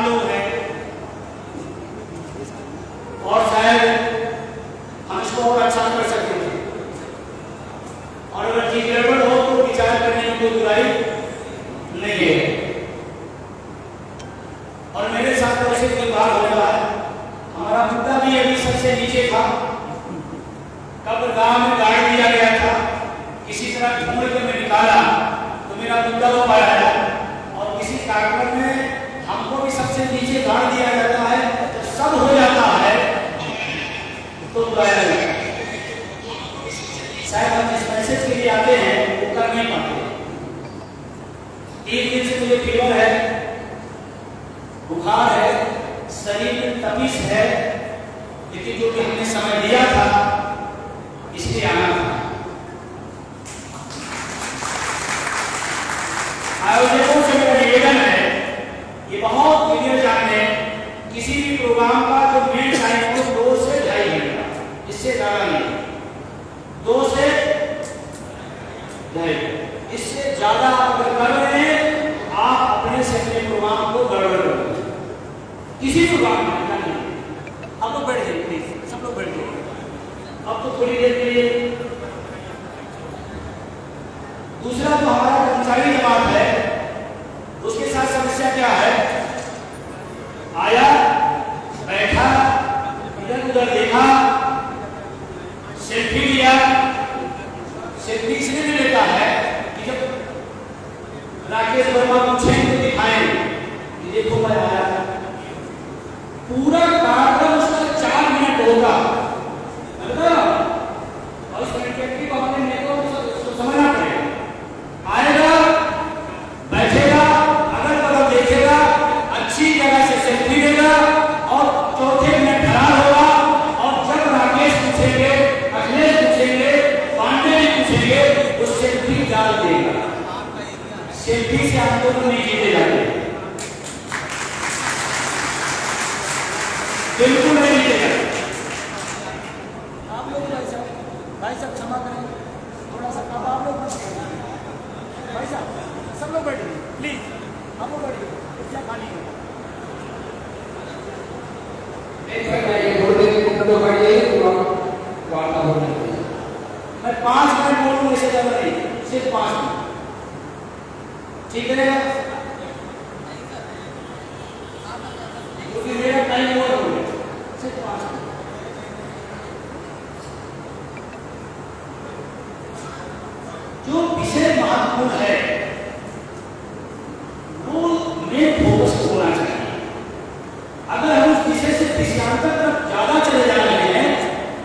विद्वान लोग हैं और शायद हम इसको और अच्छा कर सकते थे, और अगर चीज गड़बड़ हो तो विचार करने में कोई बुराई नहीं है। और मेरे साथ तो ऐसे कोई बात हो रहा है, हमारा मुद्दा भी अभी सबसे नीचे था, कब्रगाह में गाड़ दिया गया था, किसी तरह ढूंढ के मैं निकाला तो मेरा मुद्दा वो पाया, और किसी कार्यक्रम में हमको भी सबसे नीचे गाड़ दिया जाता है, तो सब हो जाता है तो बुलाया जाता है। शायद हम जिस मैसेज के लिए आते हैं वो कर नहीं पाते। 3 दिन से मुझे फीवर है, बुखार है, शरीर में तपिश है, लेकिन जो कि हमने समय दिया था इसलिए आना था। आयोजकों से मेरा निवेदन है, ये बहुत क्लियर जान लें, किसी भी प्रोग्राम का जो मेन टाइम हो 2 से 2.5 घंटा, इससे ज्यादा नहीं, 2 से 2.5, इससे ज्यादा अगर कर रहे हैं तो आप अपने से अपने प्रोग्राम को गड़बड़ करें, किसी प्रोग्राम में नहीं। आप लोग बैठ जाइए प्लीज, सब लोग बैठ जाइए। अब तो थोड़ी देर के लिए दूसरा जो हमारा कर्मचारी जमात है उसके साथ समस्या क्या है, आया बैठा इधर उधर देखा, सेल्फी लिया। सेल्फी इसलिए नहीं लेता है कि जब राकेश वर्मा पूछें तो दिखाएं कि देखो मैं आया, पूरा कार्यक्रम उसका 4 मिनट होगा, और इस मिनट को हमने समझना पड़ेगा। आएगा, बैठेगा, अगल बगल देखेगा, अच्छी जगह से सेल्फी लेगा, और चौथे मिनट फरार होगा, और जब राकेश पूछेंगे, अखिलेश पूछेंगे, पांडे जी पूछेंगे, वो सेल्फी डाल देगा। सेल्फी से आंदोलन नहीं जीते जाते, बिल्कुल नहीं जीते जाते। आप लोग भाई साहब क्षमा करें, थोड़ा सा अब आप लोग भाई साहब सब लोग बैठिए प्लीज, आप लोग बैठिए, क्या खाली है मैं 5 मिनट बोलूँ, इससे ज्यादा नहीं, सिर्फ 5 मिनट, ठीक है? क्योंकि मेरा टाइम और हो गया, सिर्फ 5 मिनट। जो विषय महत्वपूर्ण है वो में फोकस होना चाहिए। अगर हम उस विषय से विषयांतर तरफ ज्यादा चले जा रहे हैं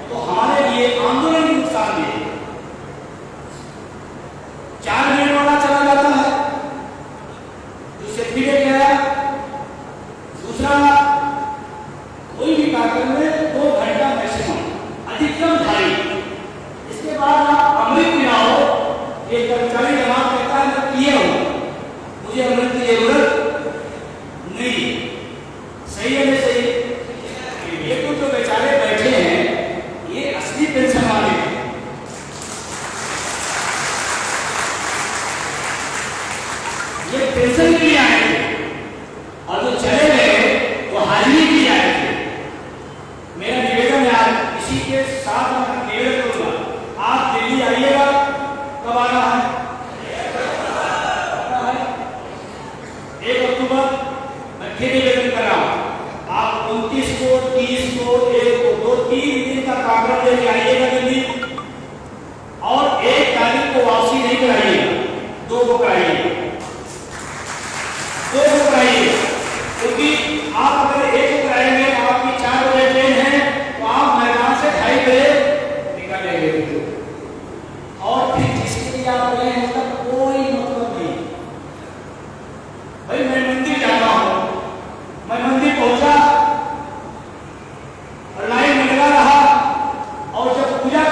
तो हमारे लिए आंदोलन नुकसान है। 4 मिनट वाला चला जाता है, जो सेल्फी ले गया। दूसरा, कोई भी कार्यक्रम में 2 घंटा मैक्सिमम, अधिकतम 2.5। इसके बाद आप अमृत पिलाओ, एक कर्मचारी जवाब कहता है मैं किए हूं, मुझे अमृत की जरूरत नहीं। सही है नहीं सही? ये तो जो बेचारे बैठे हैं ये असली पेंशन वाले हैं। ये पेंशन के लिए आए थे, और जो चले गए वो हाजिरी के लिए आए थे। मेरा निवेदन है, आज इसी के साथ मैं निवेदन करूंगा, आप दिल्ली आइएगा। कब आना है? 1 अक्टूबर। मैं फिर निवेदन कर रहा हूं, आप 29 को, 30 को, 1 को, 2-3 दिन का कार्यक्रम लेके आइएगा दिल्ली, और 1 तारीख को वापसी नहीं कराइएगा, 2 को कराइएगा, 2 को कराइएगा। क्योंकि आप अगर 1 को कराएंगे, आपकी 4 बजे ट्रेन है, तो आप मैदान से 2:30 बजे निकलेंगे, और फिर जिसके लिए आप गए हैं उसका कोई मतलब नहीं। भाई मैं मंदिर जा रहा हूं, मैं मंदिर पहुंचा और लाइन में लगा रहा, और जब पूजा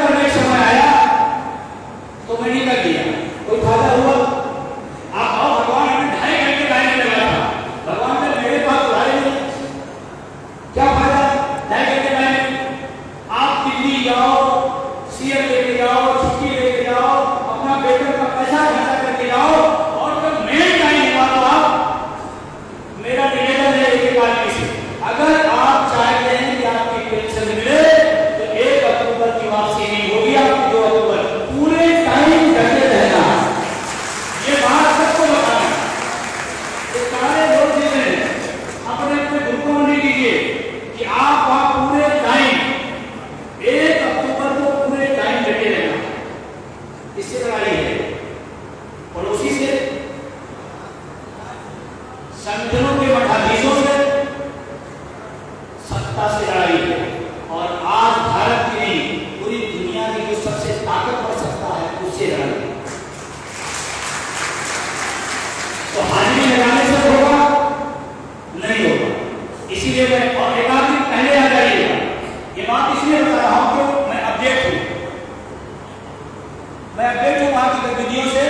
एक आदमी से, अगर आप चाहते हैं कि आपकी पेंशन मिले तो 1 अक्टूबर की वापसी नहीं होगी, आपकी 2 अक्टूबर पूरे टाइम डटे रहना। ये बात सबको बताना, ये सारे लोग देख रहे हैं, अपने अपने ग्रुपों में लीजिए कि आप वहां पूरे टाइम 1 अक्टूबर को पूरे टाइम डटे रहना। इससे लड़ाई है पड़ोसी से, संगठनों के मठाधीशों से, सत्ता से लड़ाई है। और आज भारत की नहीं पूरी दुनिया की जो सबसे ताकतवर सत्ता है उससे लड़ाई है। तो हाजिरी लगाने से होगा नहीं होगा। इसीलिए मैं और एक आध दिन पहले आ जाइएगा। ये बात इसलिए बता रहा हूं कि मैं अपडेट हूं वहां की गतिविधियों से।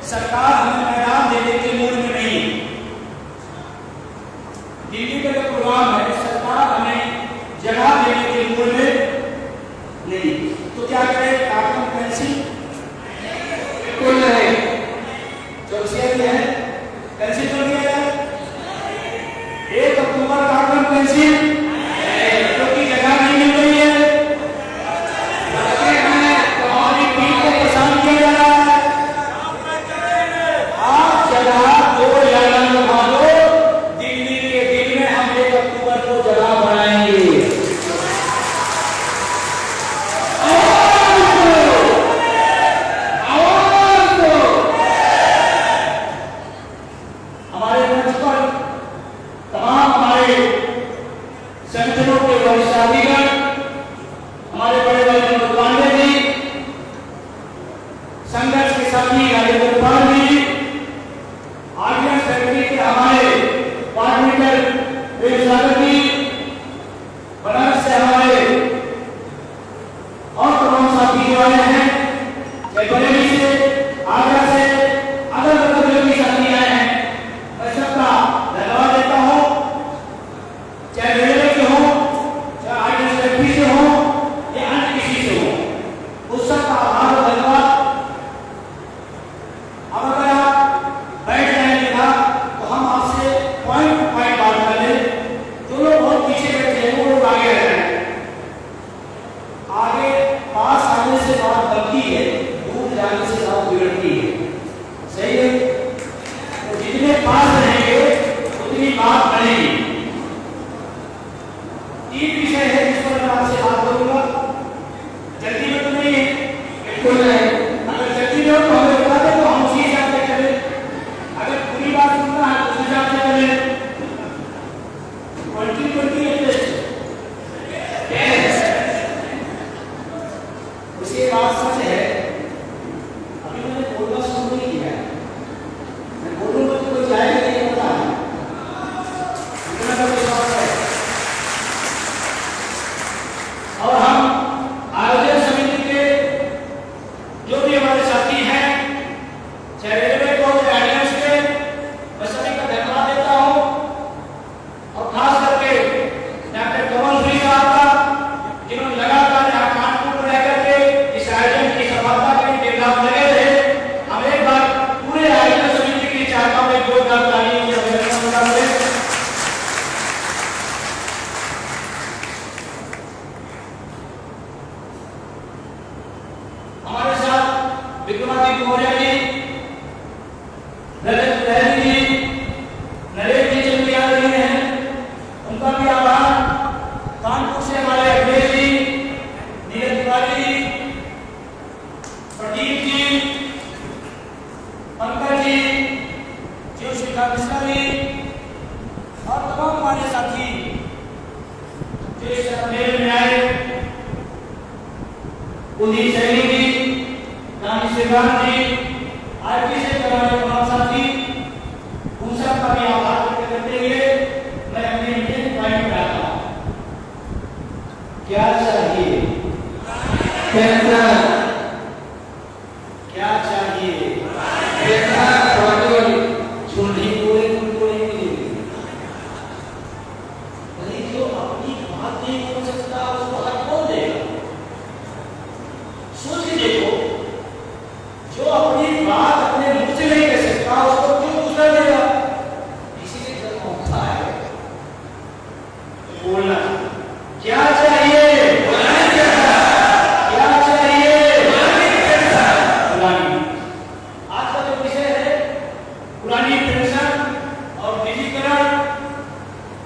सरकार हमें मैदान देने के मूड में नहीं है। दिल्ली का जो प्रोग्राम है, सरकार हमें जगह देने के मूड में नहीं। तो क्या करें? कार्टन पेंसिल बिल्कुल नहीं, चौकसिया भी है, पेंसिल तो नहीं है। 1 अक्टूबर कार्टन पेंसिल क्योंकि जगह नहीं मिल रही है, हमारी टीम को परेशान किया जा रहा है। आप जगह 2 जगह लगा दो, दिल्ली के दिल में हम 1 अक्टूबर को जगह बनाएंगे। हमारे मंच पर तमाम हमारे संगठनों के वरिष्ठ अधिकारी, हमारे बड़े बड़े मनोज पांडे जी, संघर्ष के साथी राजेंद्र कुमार जी, आर्यन सेक्रेटरी के हमारे कोऑर्डिनेटर वेदसागर जी, बनारस से हमारे और तमाम साथी जो आए हैं, चाहे बरेली से, आगरा से, अलग अलग जगह के साथी आए हैं। मैं सबका धन्यवाद देता हूं, चाहे रेलवे के हो, चाहे आर्यन सेक्रेटरी से हो या अन्य किसी से हो, उस सबका आभार और धन्यवाद। अब अगर आप बैठ जाएंगे ना तो हम आपसे पॉइंट टू पॉइंट बात कर लें। जो लोग बहुत पीछे बैठे हैं वो लोग आगे रह रहे हैं। आगे पास आने से बात बनती है, दूर जाने से बात बिगड़ती है। सही है? तो जितने पास रहेंगे उतनी बात बनेगी। 3 विषय है जिस पर मैं आपसे बात करूंगा। जल्दी में तो नहीं है, बिल्कुल नहीं। अगर जल्दी में हो तो हमें बता दें तो हम उसी हिसाब से चलें। अगर पूरी बात सुनना है तो उस हिसाब से चलें। 2020 उसी बात सच है। अभी मैंने बोलना शुरू नहीं किया, मैं बोलूंगा तो कोई जाएगा नहीं, पता है इतना तो विश्वास है। और हम आयोजन समिति के जो भी हमारे साथी हैं, चाहे रेलवे को, चाहे आर्यन के, मैं सभी का धन्यवाद देता हूं। और खास करके डॉक्टर कमल श्री साहब का, जिन्होंने लगातार यहाँ कानपुर में रह करके इस आयोजन की सफलता के लिए दिन रात लगे रहे। हम एक बार पूरे आयोजन समिति के लिए चाहता हूँ एक जोरदार तालियों से अभिनंदन करते हैं। हमारे साथ विक्रमादित्य मौर्य जी, ललित लहरी जी, नरेश जी चल के आ रहे हैं, उनका भी आभार। कानपुर से हमारे अखिलेश जी, नीरज तिवारी जी, प्रदीप जी, पंकज जी, शिवशिखा मिश्रा जी और तमाम हमारे साथी जो इस सम्मेलन में आए, कुलदीप सैनी जी, रानी श्रीकांत जी, आरपी से हमारे तमाम साथी, उन सब का भी आभार व्यक्त करते हुए मैं अपने मेन पॉइंट पर आता हूं। क्या चाहिए? पेंशन। क्या चाहिए? पेंशन। झुंडी पूरे अरे जो अपनी बात नहीं बोल सकता उसको हक कौन देगा? सोच के देखो, जो अपनी बात अपने मुंह से नहीं कह सकता उसको क्यों दूसरा देगा? इसीलिए जन्म होता है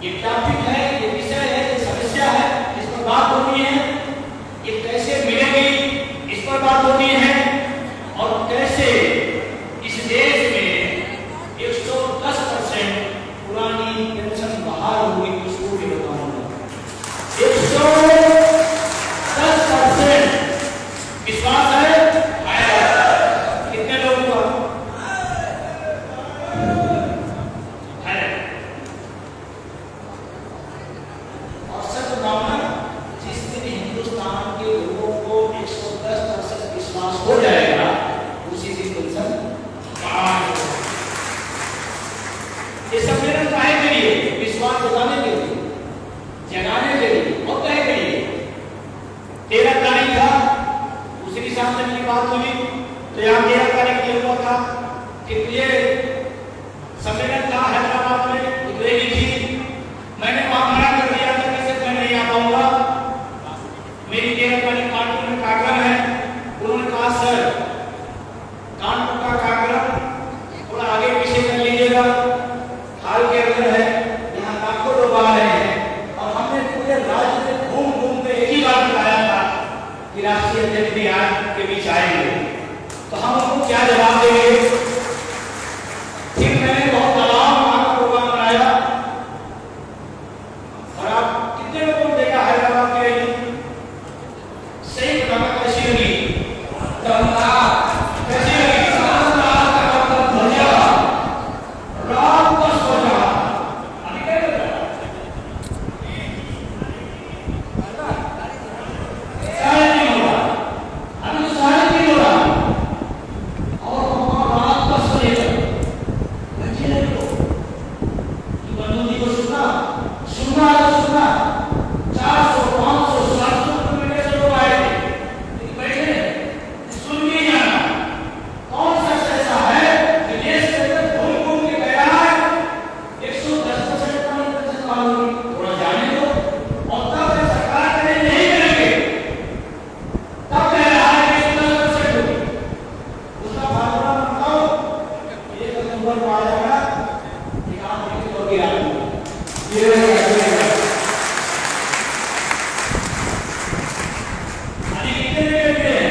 ये टॉपिक है, ये विषय है, ये समस्या है, इस पर बात होनी है। ये कैसे मिलेगी, इस पर बात होनी है। और कैसे इस देश में 110% पुरानी पेंशन बहाल हुई, उसको भी बताऊंगा। 110% विश्वास है? कितने लोगों का है? और सच बताऊं, जिस दिन हिंदुस्तान के लोगों को 110% विश्वास हो जाएगा, उसी दिन पेंशन बहाल हो। ये सम्मेलन काहे के लिए? विश्वास जगाने के लिए, जगाने के लिए। और काहे के लिए? 13 तारीख था, दूसरी शाम से मेरी बात हुई तो यहाँ 13 तारीख ये हुआ था कि ये सम्मेलन था हैदराबाद में, एक रैली थी। मैंने वहां मना कर दिया था कि मैं नहीं आ पाऊंगा, मेरी 13 तारीख कानपुर में कार्यक्रम है। उन्होंने कहा सर कानपुर का कार्यक्रम थोड़ा आगे पीछे कर लीजिएगा, हाल के अंदर है, यहाँ लाखों लोग आ रहे हैं। और हमने पूरे राज्य में घूम घूम के एक ही बात बताया था कि राष्ट्रीय अध्यक्ष भी आज के बीच आएंगे, तो हम उनको क्या जवाब देंगे? फिर मैंने बहुत दबाव वहां का प्रोग्राम बनाया। और आप कितने लोगों को देखा हैदराबाद के सही बताना कैसी लगी? कैसी लगी? रात 10 बजा अभी क्या कर रहा है? 3:30 हो रहा, अभी तो 3:30 हो रहा। और रात 10 बजे तक बच्चे लोग बंदूक को सुनना सुनना 400 500 700 किलोमीटर से लोग आए थे, बैठे सुन के जाना। कौन सा ऐसा है कि देश के अंदर घूम घूम के गया है 110% का पेंशन बहाल होगी? थोड़ा जाने दो। और तब सरकार करे नहीं करेंगे, तब कह रहा है कि 110% होगी। उसका फार्मूला बताओ, 1 नंबर को आ जाएगा, एक आम व्यक्ति को गिरा दूंगा। ये अभी कितने मिनट हैं?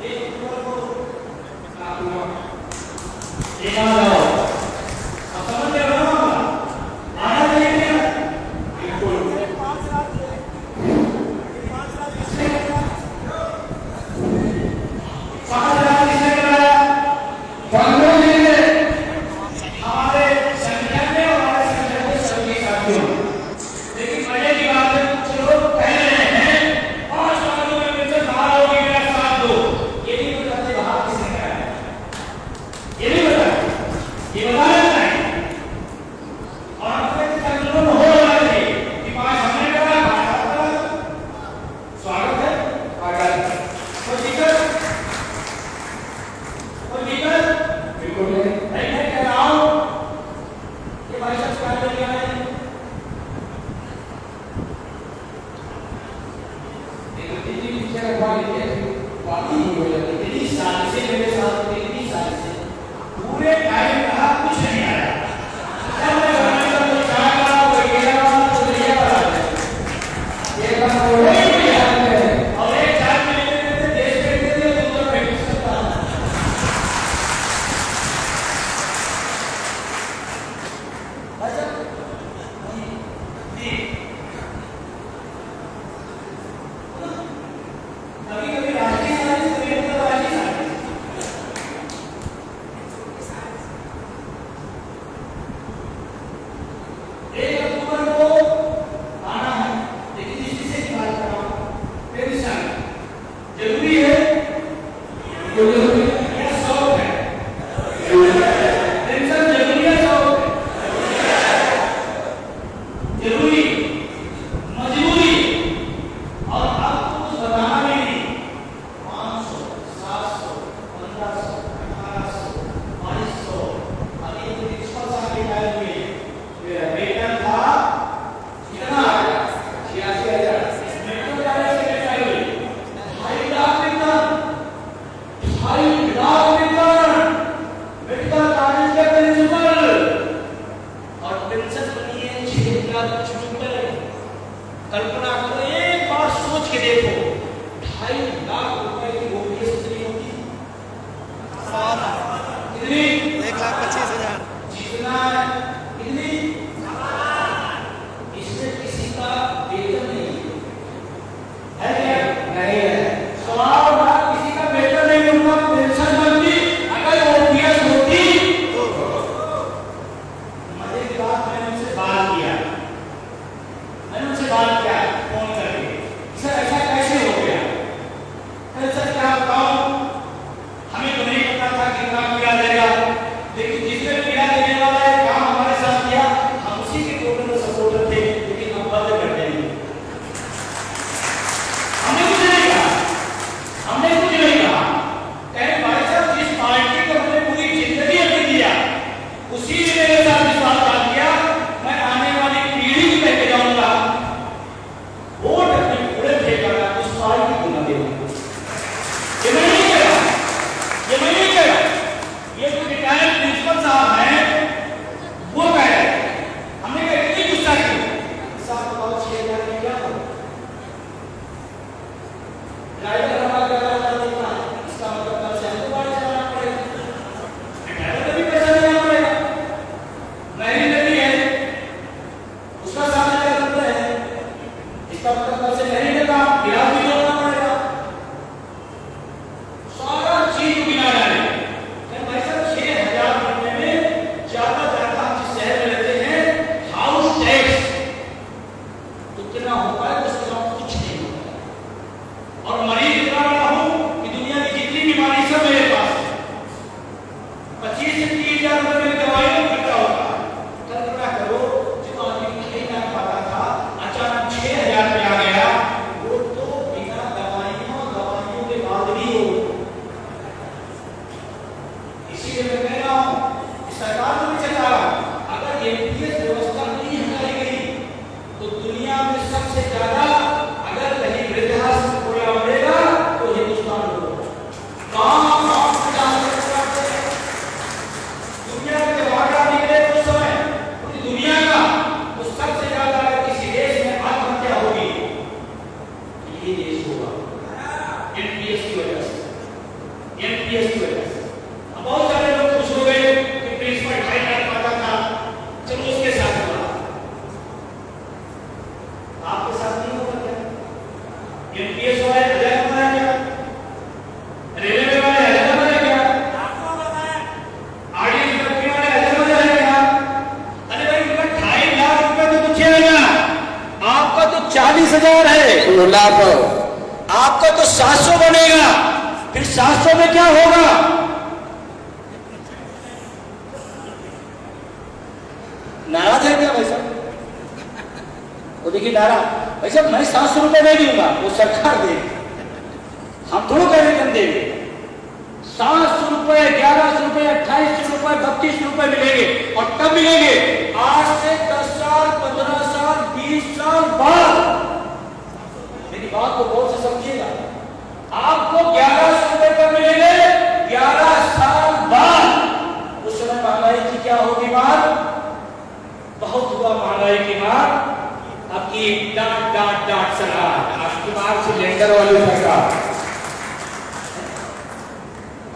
1 नंबर को देखा जाओ। अब समझ रहे हो ना? आना चाहिए क्या? बिल्कुल। 5 रात किसने कराया? 15 दिन में हमारे संगठन में और हमारे संगठन के सभी साथियों। लेकिन मजे की बात है, कुछ लोग कह रहे हैं 5 सालों में पेंशन बहाल होगी, मेरा साथ दो। ये नहीं बताते बाहर किसने कराया, ये नहीं बताते, ये बताया नहीं। और अपने संगठन हो रहा है कि 5 हमने करा, 5 आपका स्वागत है, स्वागत। कोई दिक्कत बिल्कुल नहीं। मैं कह रहा हूं कि भाई साहब क्या लेके आए? एक तीन पीछे रखवा लीजिए, बाकी नहीं हो जाती। इतनी साल से मेरे साथ, इतनी साल से पूरे टाइम रहा, कुछ नहीं आया। जब मैं बनाने का तो चाहेगा, तो ये रहा, तो ये वाला है। ये बात कोई भी याद है। और एक चार में लेते देश फेंकते थे, दूसरा फेंक सकता है। अच्छा जी कभी-कभी राष्ट्रीय साजिश, कभी अंतर्राष्ट्रीय साजिश। 1 अक्टूबर को आना है, लेकिन इस विषय की बात कर रहा हूं। पेंशन जरूरी है, जरूरी है, शौक है। पेंशन जरूरी है, शौक है, जरूरी, मजबूरी। और अब कुछ बताना भी नहीं। 500 700 1500 1800 2200 अभी तो 100 साल के टाइम में मेरा वेतन था कितना? 86,000। वेतन जाने से कैसा हुई? 2.5 लाख वेतन, 2.5 लाख वेतन, मेडिकल कॉलेज के प्रिंसिपल। और कल्पना करो, एक बार सोच के देखो, 2.5 लाख रुपए की ओपीएस कितनी होती? कितनी? 1,25,000। जितना कितनी? इसमें किसी का वेतन नहीं है क्या? नहीं है। 100 लाख किसी का वेतन नहीं, उनका पेंशन बनती। अगर ओपीएस होती तो मजे की बात, मैंने उनसे बात किया फोन करके, सर ऐसा कैसे हो गया? सर क्या बताऊं, हमें तो नहीं पता था कितना पीड़ा देगा, लेकिन जिसने पीड़ा देने वाला है काम हमारे साथ किया, हम उसी के टोटल सपोर्टर थे, लेकिन हम बंद कर देंगे। हमने कुछ नहीं कहा, कहे भाई साहब जिस पार्टी को हमने पूरी जिंदगी अपनी दिया, उसी ने मेरे साथ विश्वासघात किया, मैं आने वाली पीढ़ी को लेके जाऊंगा, वोट अपने पूरे फेंका, उस पार्टी को न देगा। ये मैं नहीं कह रहा, ये जो रिटायर्ड प्रिंसिपल साहब हैं वो कह रहे हैं। हमने कहा इतनी गुस्सा क्यों? साहब बताओ 6,000 में क्या हो? ड्राइवर हमारा देता है, इसका मतलब कल से हमको गाड़ी चलाना पड़ेगा, ड्राइवर का भी पैसा देना पड़ेगा। नहरी नदी है, उसका 7,000 रुपये है, इसका मतलब कल से नहरी नदी का गिलास भी जोड़ना पड़ेगा। सारा चीज गिना डाले। भाई साहब 6,000 रुपये में ज्यादा जिस शहर में रहते हैं, हाउस टैक्स तो कितना होता है, उसके बाद कुछ नहीं होता। और मरीज इतना बड़ा हूं कि दुनिया की जितनी बीमारी सब मेरे पास है, 25 से 30,000 रुपये में दवाई में खर्चा होता है। कल्पना करो, जो आदमी नहीं कर पाता था, अचानक 6,000 में आ गया, वो तो बिना दवाइयों के बाद भी हो। इसीलिए मैं कह रहा हूं कि सरकार को भी चला, अगर एमपीएस व्यवस्था नहीं हटाई गई तो दुनिया में सबसे ज्यादा अगर कहीं वृद्धाश्रम खोला पड़ेगा तो हिंदुस्तान होगा। दुनिया के वार्ता निकले उस समय, पूरी दुनिया का तो सबसे ज्यादा अगर किसी देश में आत्महत्या होगी तो ये देश होगा, एमपीएस की वजह से। अब बहुत सारे लोग खुश हो गए कि प्रिंसिपल 2.5 लाख पाता था, चलो उसके साथ हुआ, आपके साथ नहीं होगा क्या? एमपीएस वाले हजार बनाया क्या? रेलवे वाले हजार बनाया क्या? आपको बताया आरडीएस वाले हजार बनाया क्या? अरे भाई उनका 2.5 लाख रुपए तो कुछ है ना, आपका तो 40,000 है लाख, आपका तो 700 बनेगा, फिर 700 में क्या होगा? नाराज है क्या भाई साहब? वो देखिए नारा, भाई साहब मैं 700 रुपए नहीं दूंगा, वो सरकार देगी, हम थोड़ा कह रहे हम देंगे। 700 रुपए, 1100 रुपए, 2800 रुपए, 32 रुपए मिलेंगे, और कब मिलेंगे? आज से 10 साल, 15 साल, 20 साल बाद। मेरी बात को गौर से समझिएगा, आपको 1100 रुपए कब मिलेंगे? 11 साल बाद। उस समय महंगाई की क्या होगी बात? बहुत हुआ महंगाई की बात, आपकी डांट सरकार, आपकी बात सिलेंडर वाली सरकार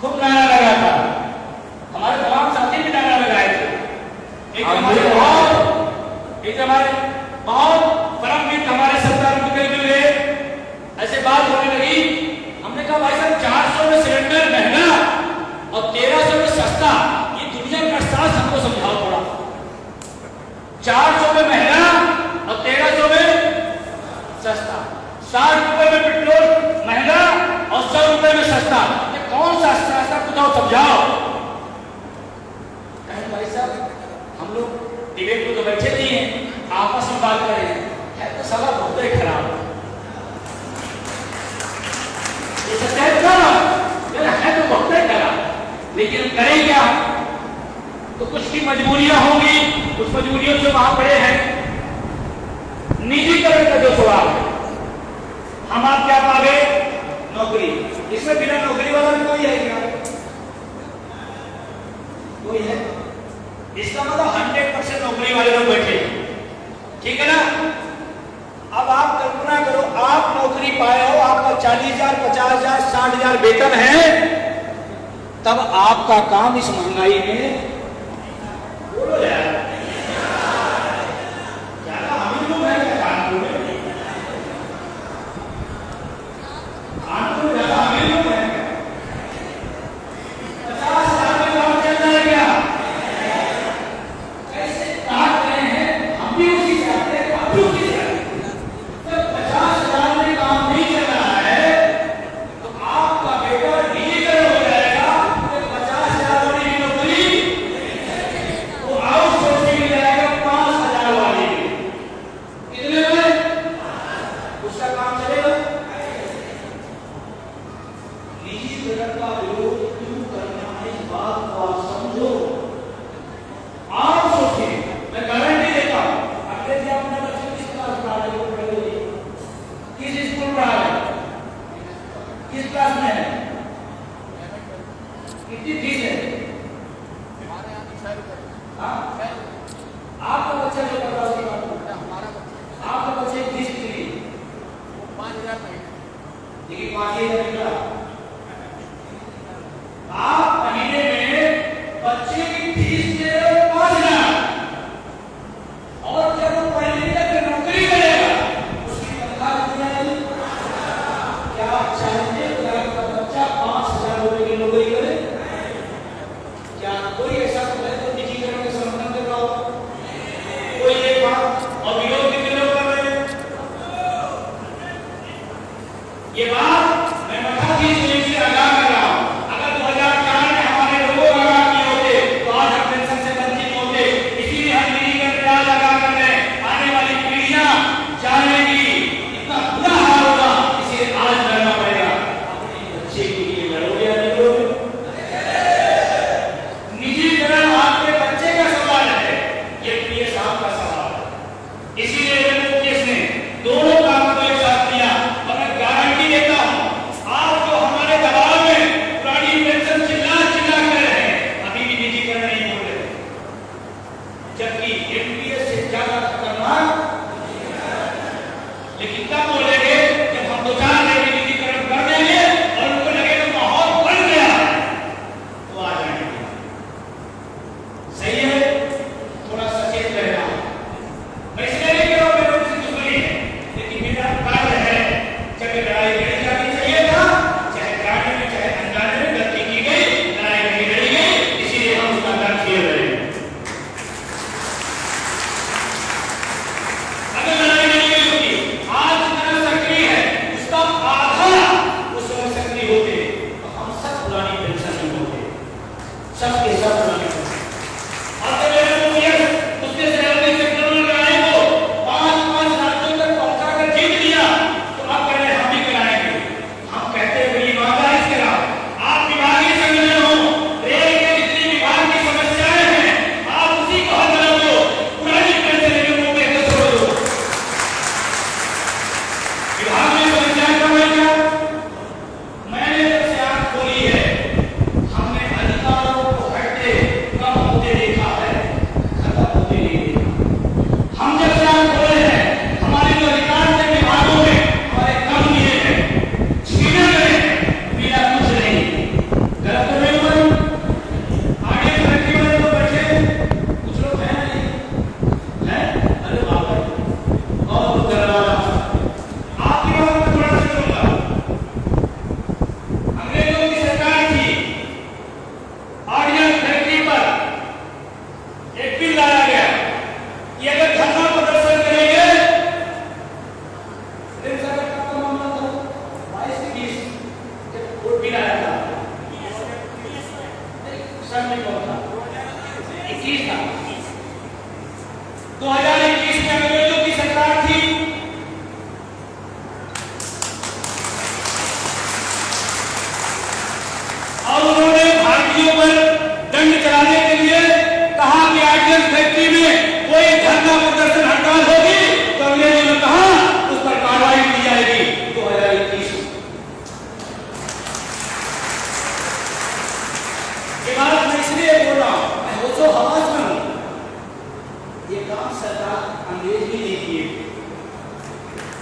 खूब नारा लगा था, हमारे तमाम साथी भी नारा लगाए थे। एक हमारे बहुत परम मित्र हमारे सरदार उनके भी हुए, ऐसे बात होने लगी, हमने कहा भाई साहब 400 में सिलेंडर महंगा और 1300 में सस्ता, ये दुनिया का अहसास हमको समझाओ पड़ा। 400 में महंगा और 1300 में सस्ता, 60 रुपए में पेट्रोल महंगा और 100 रुपए में सस्ता, ये कौन सा सस्ता बताओ, समझाओ। भाई साहब हम लोग डिबेट में तो बैठे नहीं है, आपस में बात करें, है तो साला बहुत ही खराब, ये सच्चाई है तो बहुत ही खराब, लेकिन करें क्या? तो कुछ की मजबूरियां होंगी, कुछ मजबूरियों से वहां पड़े हैं। निजीकरण का जो सवाल है, हम आप क्या पा गए? नौकरी। इसमें बिना नौकरी वाला भी कोई है क्या? कोई है? इसका मतलब 100% नौकरी वाले लोग बैठे, ठीक है ना? अब आप आप नौकरी पाए हो, आपका 40,000, 50,000, 60,000 वेतन है, तब आपका काम इस महंगाई में, बोलो यार, ज्यादा अमीर लोग हैं क्या कानपुर में? कानपुर ज्यादा अमीर लोग हैं क्या? 50,000 में काम चल रहा है क्या? कैसे काट रहे हैं? हम भी उसी से आते हैं, आप भी उसी से आते हैं। जब 50,000 में काम नहीं चल रहा है तो आपका बेटा डिजिटल हो जाएगा, तो 50,000 वाली नौकरी वो आउटसोर्सिंग में जाएगा 5,000 वाली। कितने में उसका काम चलेगा? निजीकरण का विरोध क्यों करना है, इस बात को आप समझो। आउटसोर्सिंग मैं गारंटी देता हूं, अगले दिन अपने बच्चे किस क्लास में आगे पढ़ेंगे, किस स्कूल में आ रहे, किस क्लास में है, कितनी फीस है? आपका बच्चा जो पढ़ रहा है उसकी बात करो। आपका बच्चे की फीस कितनी? 5,000 देखिए 5,000 निकला। आप महीने में बच्चे की फीस दे रहे हो 5,000, और जब वो पढ़ने तक नौकरी करेगा उसकी तनख्वाह कितनी आएगी? क्या आप चाहते हैं कि आपका बच्चा 5,000 रुपए की नौकरी करे? क्या कोई ऐसा है तो निजीकरण के समर्थन कर रहा होगा? कोई एक बात और विरोध कितने लोग कर रहे हैं? ये बात मैं मठा की से आगाह कर रहा हूं। अगर 2004 में हमारे लोगों को आगाह किए होते तो आज हम पेंशन से वंचित होते। इसीलिए हम निजीकरण पे आज आगाह कर रहे हैं। आने वाली पीढ़ियां जानेगी, इतना बुरा हाल होगा, इसे आज लड़ना पड़ेगा। अपने बच्चे के लिए लड़ोगे या नहीं लड़ोगे? निजीकरण आपके बच्चे का सवाल है, ये प्रिय साहब का सवाल है। इसीलिए केस ने दोनों काम को एक साथ किया। और मैं गारंटी देता हूं, आप जो हमारे दबाव में पुरानी पेंशन चिल्ला चिल्ला कर रहे हैं, अभी भी निजीकरण नहीं बोल रहे, जबकि एमपीएस से ज्यादा खतरनाक। लेकिन कब बोलेंगे? जब हम 2-4 दिन निजीकरण कर देंगे और उनको लगेगा माहौल बन गया तो आ जाएंगे। सही है, थोड़ा सचेत रहना। मैं इसलिए नहीं कह रहा हूं मेरे किसी दुश्मनी है, लेकिन मेरा कार्य है, चाहे लड़ाई लड़ी जानी चाहिए था, चाहे जाने में चाहे अनजाने में गलती की गई, लड़ाई नहीं लड़ी गई, इसीलिए हम उसका दर्द झेल रहे हैं। अगर लड़ाई नहीं गई होती, आज जितना सक्रिय है उसका आधा उस समय सक्रिय होते तो हम सब पुरानी पेंशन में होते, सबके सब पुरानी पेंशन। और जब उसने सैलरी सेक्टर में लड़ाई को 5-5 राज्यों तक पहुंचाकर जीत लिया, तो आप कह रहे हैं हम भी कराएंगे। हम कहते हैं ये ईमानदारी से कराओ। आप विभागीय संगठन हो, रेल के जितनी विभाग की समस्याएं हैं, आप उसी को हल करो, पुरानी पेंशन नियमों पे हल करो। विभाग में समस्याएं कम है क्या? मैंने जब से आंख खोली है, हमने अधिकारों को हटते कम होते देखा है, खत्म होते नहीं देखा। हम जब से आंख खोले हैं, हमारे जो अधिकार थे विभागों में हमारे कम हुए हैं, छीने गए, मिला कुछ नहीं। गलत तो नहीं हुआ? आगे तरक्की वाले लोग बैठे, कुछ लोग हैं नहीं है? अरे बाप रे, बहुत दरवाजा। आपकी बात में थोड़ा सा चलूंगा। अंग्रेजों की सरकार थी, ऑर्डिनेंस फैक्ट्री पर एक बिल लाया गया कि अगर धरना प्रदर्शन करेंगे, का मामला था 22-20 जब वो बिल आया था, सब में कौन था? 21 था। 2021 में अंग्रेजों की सरकार थी, और उन्होंने भारतीयों पर दंड चलाने के लिए कहा कि ऑर्डिनेंस फैक्ट्री में कोई धरना प्रदर्शन हड़ताल होगी तो अंग्रेजों ने कहा उस पर कार्रवाई की जाएगी। 2021 के बाद मैं इसलिए बोल रहा हूं, मैं होशो हवास में हूं। ये काम सरकार अंग्रेज भी नहीं किए,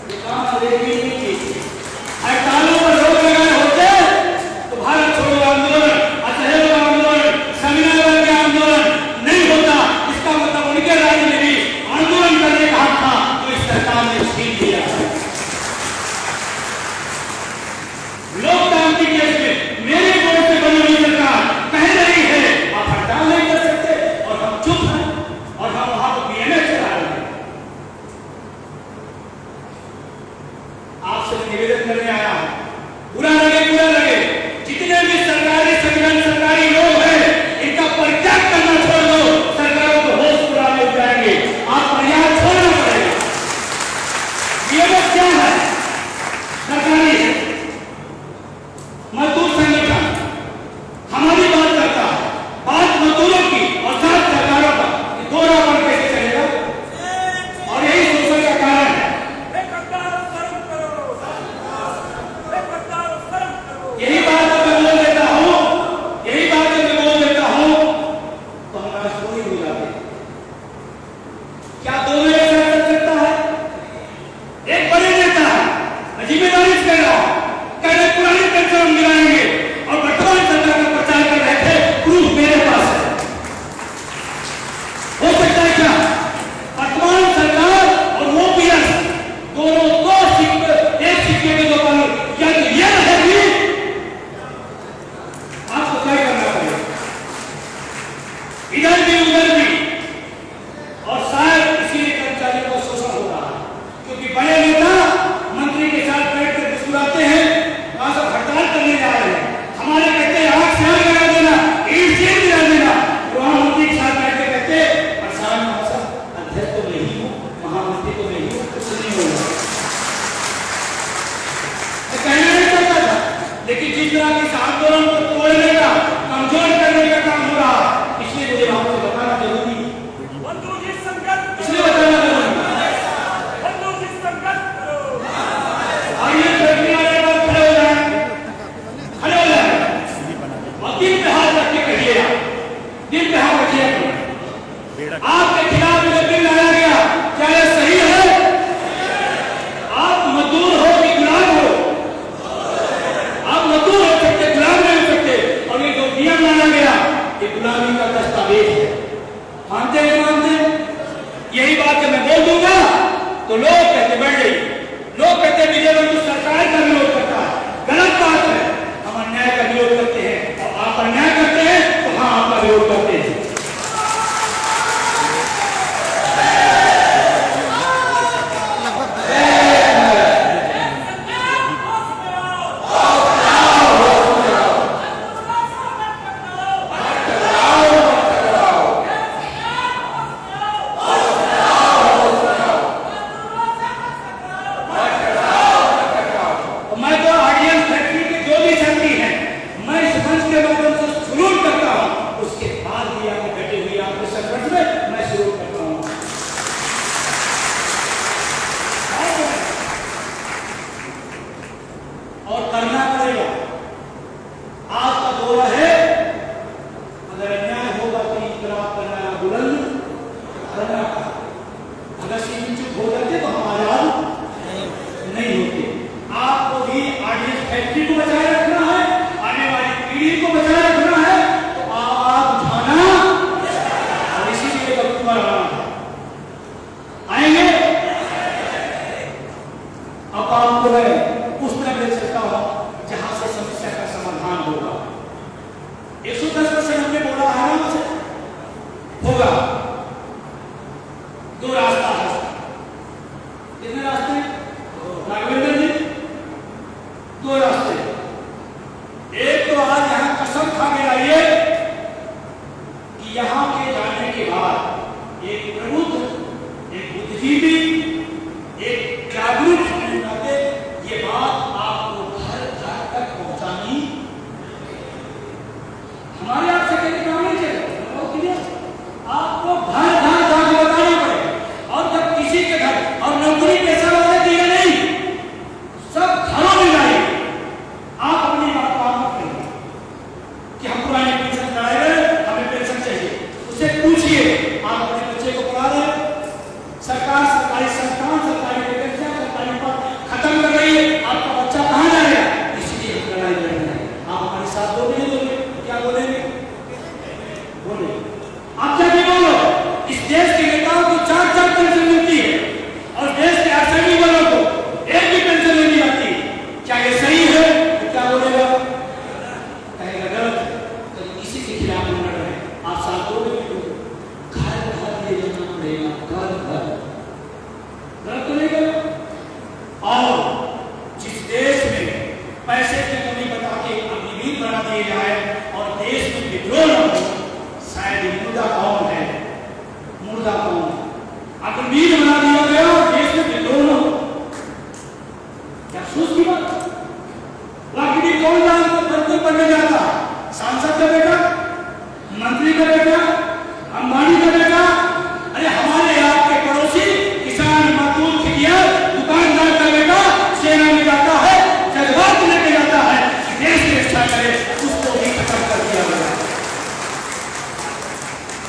ये काम अंग्रेज भी नहीं किए। क्या दोनों एक साथ चल सकता है? एक बड़े नेता है, मैं जिम्मेदारी से कह रहा हूं, कहने पुरानी पेंशन हम गिराएंगे और वर्तमान सरकार का प्रचार कर रहे थे, प्रूफ मेरे पास है। हो सकता है क्या वर्तमान सरकार और वो पीएस दोनों दो सिक्के, एक सिक्के के दो पहलू, या तो ये रहेगी, आपको क्या करना पड़ेगा, इधर भी उधर भी। और शायद इसीलिए कर्मचारियों को शोषण हो रहा है, क्योंकि बड़े नेता मंत्री के साथ बैठ कर मुस्कुराते हैं, वहां से हड़ताल करने जा रहे हैं, हमारे कहते हैं आंख से आंख लगा देना, ईंट से ईंट गिरा देना, वहां मंत्री के साथ बैठ के कहते परेशान अध्यक्ष तो नहीं हूं, महामंत्री तो नहीं हूं, कुछ नहीं होगा। मैं कहना नहीं चाहता था, लेकिन जिस तरह के इस आंदोलन को तोड़ने का, कमजोर करने का काम हो रहा, इसलिए मुझे आपको बताना जरूरी है, इसलिए बताना जरूरी है। आइए बैठने वाले बात खड़े हो जाए, खड़े हो जाए और दिल पे हाथ रख के कहिए, दिल पे हाथ रखिए। आपके खिलाफ जो बिल लाया गया, क्या यह सही है? आप मजदूर हो कि गुलाम हो? आप मजदूर हो सकते, गुलाम नहीं हो सकते। और ये जो नियम लाया गया, ये गुलामी का दस्तावेज है, मानते हैं मानते हैं? यही बात जब मैं बोल दूंगा तो लोग कहते बढ़ गई, लोग कहते विजय बंधु सरकार का विरोध करता है, गलत बात है। हम अन्याय का विरोध करते हैं और आप अन्याय करते हैं तो हाँ आपका विरोध करते हैं।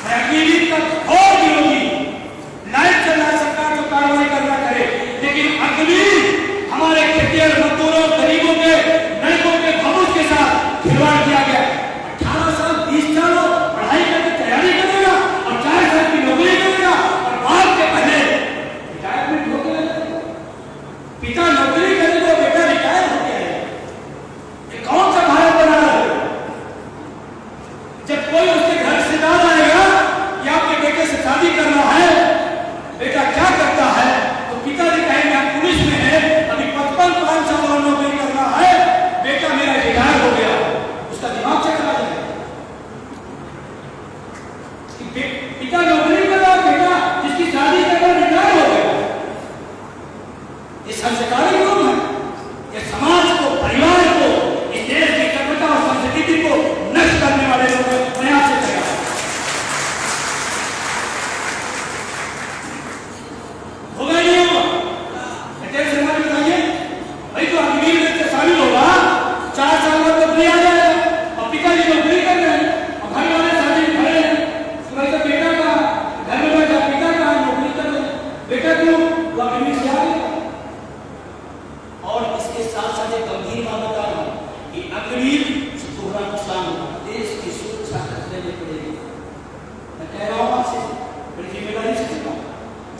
राजनीति का घोर विरोधी, लाइट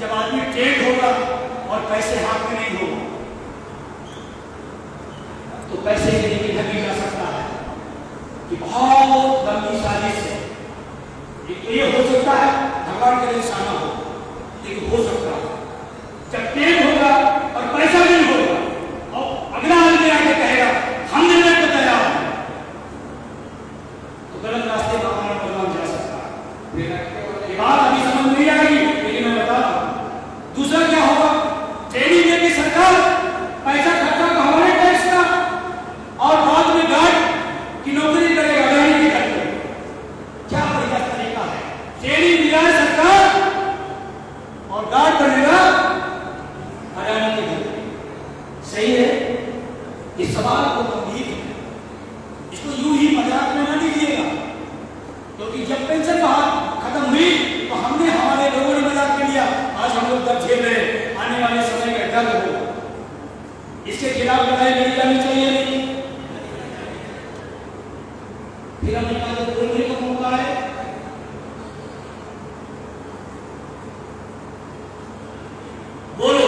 जब आदमी ट्रेंड होगा और पैसे हाथ में नहीं होगा तो पैसे के लिए किधर भी जा सकता है कि बहुत लंबी साजिश है। ये हो सकता है भगवान के लिए साना हो, लेकिन हो सकता है जब ट्रेंड होगा और पैसा नहीं होगा और अगला आदमी आके कहेगा हम देने को तैयार हैं, तो गलत रास्ते पर हमारा भगवान जा सकता है। ये बात अभी समझ नहीं आएगी, लेकिन मैं बता रहा हूं। दूसरा क्या होगा, ट्रेनिंग देगी सरकार, पैसा खर्चा तो हमारे टैक्स का, और बाद में गार्ड की नौकरी करेगा, गाड़ी की करके। क्या बढ़िया तरीका है, ट्रेनिंग दिलाए सरकार और गार्ड बनेगा हरियाणा के घर। सही है, इस सवाल को गंभीर है, इसको यूं ही मजाक में न लीजिएगा, क्योंकि जब पेंशन बहाल खत्म हुई तो हमने हमारे लोगों ने मजाक कर लिया, आज हम लोग दर्द झेल रहे, आने वाले समय का डर हो, इसके खिलाफ लड़ाई लड़ी जानी चाहिए नहीं। फिर हमने कहा बोलने का मौका है, बोलो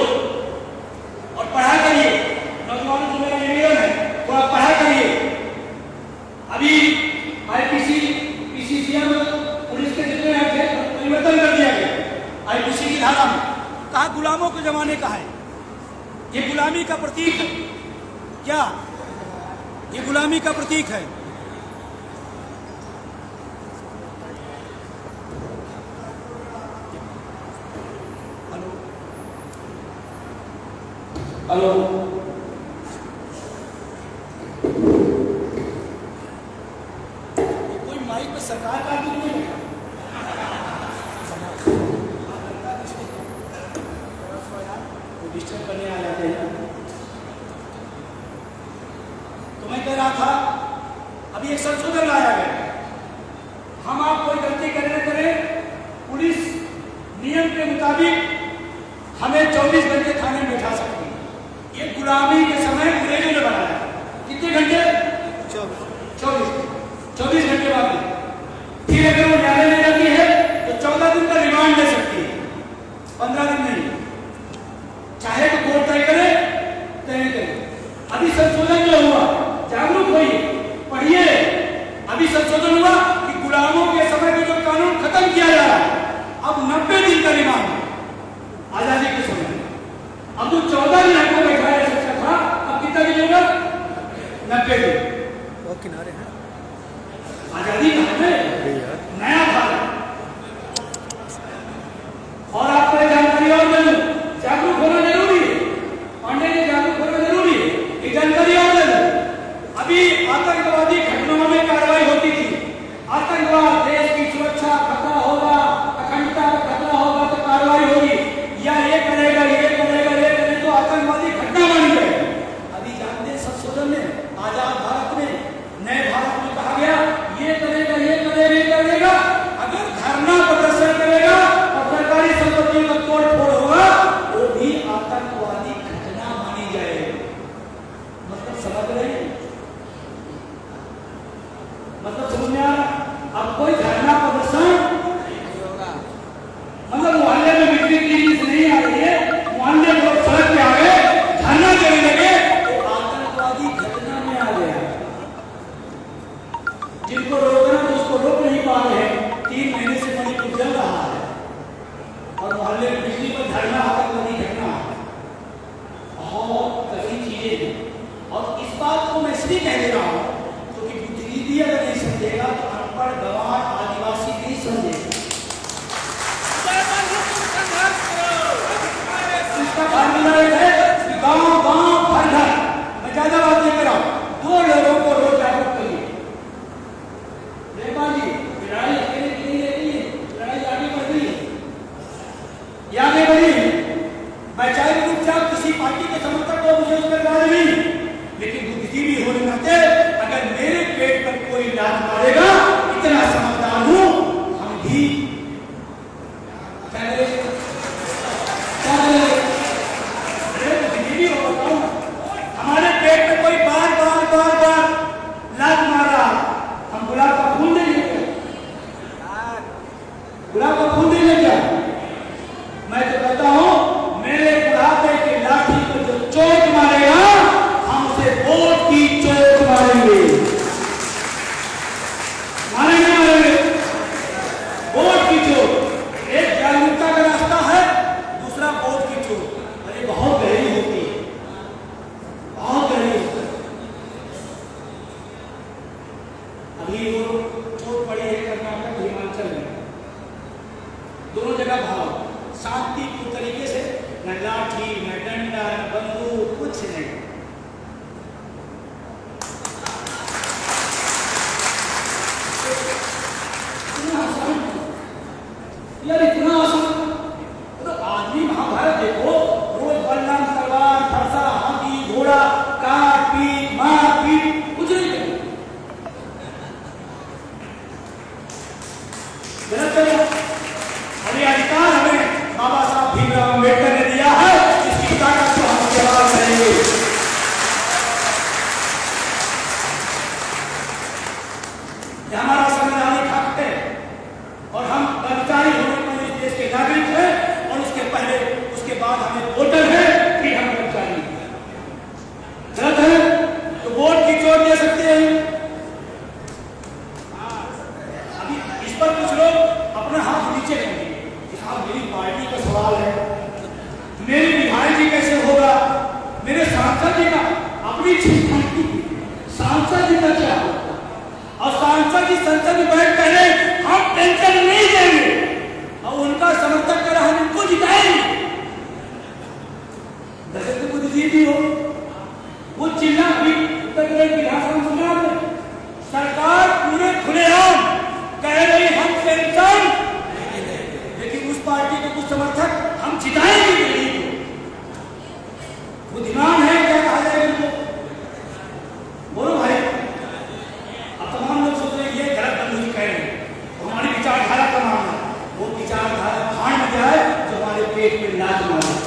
और पढ़ा करिए। नौजवानों से मेरा निवेदन है, तो आप पढ़ा करिए। अभी आईपीसी पीसीसीएम पुलिस के जितने थे परिवर्तन कर दिया गया आईपीसी की धारा में, कहा गुलामों के जमाने का है, ये गुलामी का प्रतीक है। क्या ये गुलामी का प्रतीक है? हेलो, कोई माइक पे सरकार का भी नहीं है, डिस्टर्ब करने आ जाते हैं। तो मैं कह रहा था अभी एक संशोधन लाया गया, हम आप कोई गलती करें, पुलिस नियम के मुताबिक हमें 24 घंटे थाने में बैठा सकती है। ये गुलामी के समय अंग्रेजों ने बनाया। कितने घंटे? 24 घंटे बाद। फिर अगर वो न्यायालय में जाती है तो 14 दिन का रिमांड ले सकती है, 15 दिन नहीं, चाहे तो कोर्ट तय करे। अभी संशोधन जो हुआ, जागरूक होइए, पढ़िए। अभी संशोधन हुआ कि गुलामों के समय में जो कानून खत्म किया जा रहा है, अब 90 दिन का रिमांड आजादी के समय। अब तो 14 दिन आपको बैठाया जा सकता था, अब कितना की जरूरत? 90 दिन। वो किनारे हैं, आजादी का हमें नया भारत। और आपको जानकारी और दे दूं, जागरूक होना जरूरी है, पांडे जी जागरूक होना जरूरी है। एक जानकारी और दे दूं, अभी आतंकवादी घटनाओं में कार्रवाई होती थी। आतंकवाद, देश की सुरक्षा खतरा होगा, अखंडता का खतरा होगा तो कार्रवाई होगी, या ये करेगा तो आतंकवादी घटना मानी जाएगी। अभी जानते संशोधन में, आजाद भारत में, नए भारत में कहा गया ये करेगा अगर धरना प्रदर्शन करेगा और सरकारी संपत्तियों का तोड़ फोड़ होगा, वो भी आतंकवादी घटना मानी जाएगी। मतलब समझ रहे हैं? मतलब समझ में आ रहा? अब कोई धरना प्रदर्शन मतलब मोहल्ले में बिजली की चीज नहीं आ रही है, मोहल्ले में लोग सड़क पे आ गए, धरना देने लगे, तो आतंकवादी घटना में आ गया। जिनको रोकना तो उसको रोक नहीं पा रहे हैं। 3 महीने से मणिपुर जल रहा है और मोहल्ले में बिजली पर धरना, आतंकवादी घटना। बहुत कठिन चीजें हैं। और इस बात को मैं इसलिए कह दे रहा हूँ क्योंकि बुद्धिजीवी अगर नहीं समझेगा तो अनपढ़, गंवार, आदिवासी नहीं समझेगा। गांव घर घर, मैं ज्यादा बात नहीं कर रहा हूं, 2 लोगों को रोज जागरूक करिए। नेपाल जी, लड़ाई अकेले की नहीं रहती है, लड़ाई आगे बढ़ रही है, आगे बढ़ी है। वैचारिक रूप से आप किसी पार्टी के समर्थक हो, मुझे उस पर राज नहीं, लेकिन बुद्धिजीवी होने नाते अगर मेरे पेट पर कोई लात मारेगा, इतना समझदार हूं, हम भी हमारे पेट में कोई बार लात मार रहा, हम गुलाब का फूल नहीं लेते, गुलाब का फूल नहीं लेते। मैं तो कहता हूं न लाठी, न डंडा, न बंदूक, कुछ नहीं। यार इतना आसान, तो आदमी महाभारत देखो, रोज बलराम तलवार, फरसा, हाथी, घोड़ा, काट पीट, मार पीट, कुछ नहीं करते। गलत है। अरे अधिकार हमें बाबा साहब भीमराव अम्बेडकर ने दिया है, इसकी ताकत को हम जवाब करेंगे। ये हमारा संवैधानिक हक है और हम कर्मचारी होने पर इस देश के नागरिक हैं और उसके पहले उसके बाद हमें वोटर है, फिर हम कर्मचारी। गलत है तो वोट की चोट दे सकते हैं। अभी इस पर कुछ लोग अपना हाथ नीचे करेंगे, साहब मेरी पार्टी का सवाल है, मेरे विधायक जी कैसे होगा, मेरे सांसद जी का, अपनी सांसद जी का क्या होगा, और सांसद जी संसद में बैठ पहले हम टेंशन नहीं देंगे और उनका समर्थन कर हम उनको जिताएंगे। दर्शक को जीती हो वो चिल्ला भी उत्तर प्रदेश विधानसभा चुनाव में सरकार पूरे खुलेआम कह रही हम टेंशन, लेकिन उस पार्टी के कुछ समर्थक हम जिताएंगे नहीं। बुद्धिमान है क्या कहा जाए उनको? बोलो भाई। अब तमाम लोग सोच रहे हैं ये गलत बंधु कह रहे हैं, हमारी विचारधारा का मामला, वो विचारधारा भाड़ में जाए जो हमारे पेट में लाज मारे।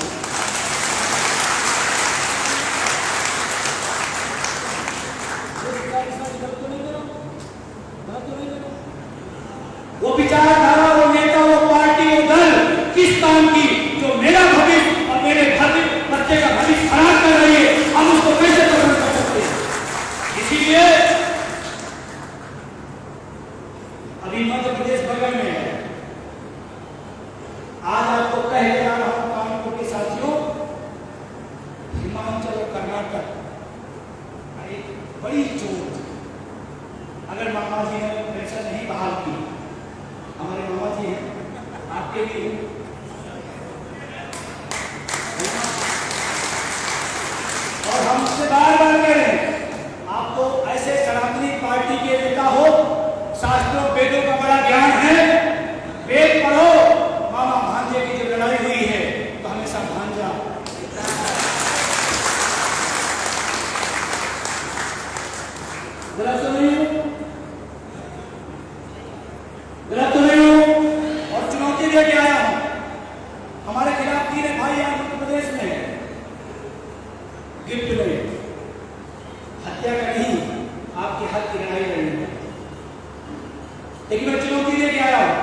वो विचारधारा, वो नेता, वो पार्टी, वो दल किस काम की, जो मेरा भविष्य और मेरे बच्चे का भविष्य खराब कर रही है, हम उसको कैसे पसंद कर सकते हैं? इसीलिए अभी मध्य प्रदेश बगल में है, आज आपको कह रहा हूं कानपुर के साथियों, हिमाचल और कर्नाटक एक बड़ी चोट। अगर मामा जी ने पेंशन नहीं बहाल की, हमारे मामा जी हैं, आपके लिए और हम उससे बार-बार कह रहे हैं, आपको ऐसे सनातनी पार्टी के नेता हो, शास्त्रों वेदों का बड़ा ज्ञान है, वेद पढ़ो। मामा भांजे की जब लड़ाई हुई है तो हमेशा भांजा गलत तो नहीं हो, गलत तो नहीं हो। और चुनौती लेके आया हूं, हमारे खिलाफ 3 भाई आंध्र प्रदेश में गिफ्ट में हत्या का नहीं, आपके हक की लड़ाई लड़ी है, लेकिन मैं चुनौती लेके आया हूं,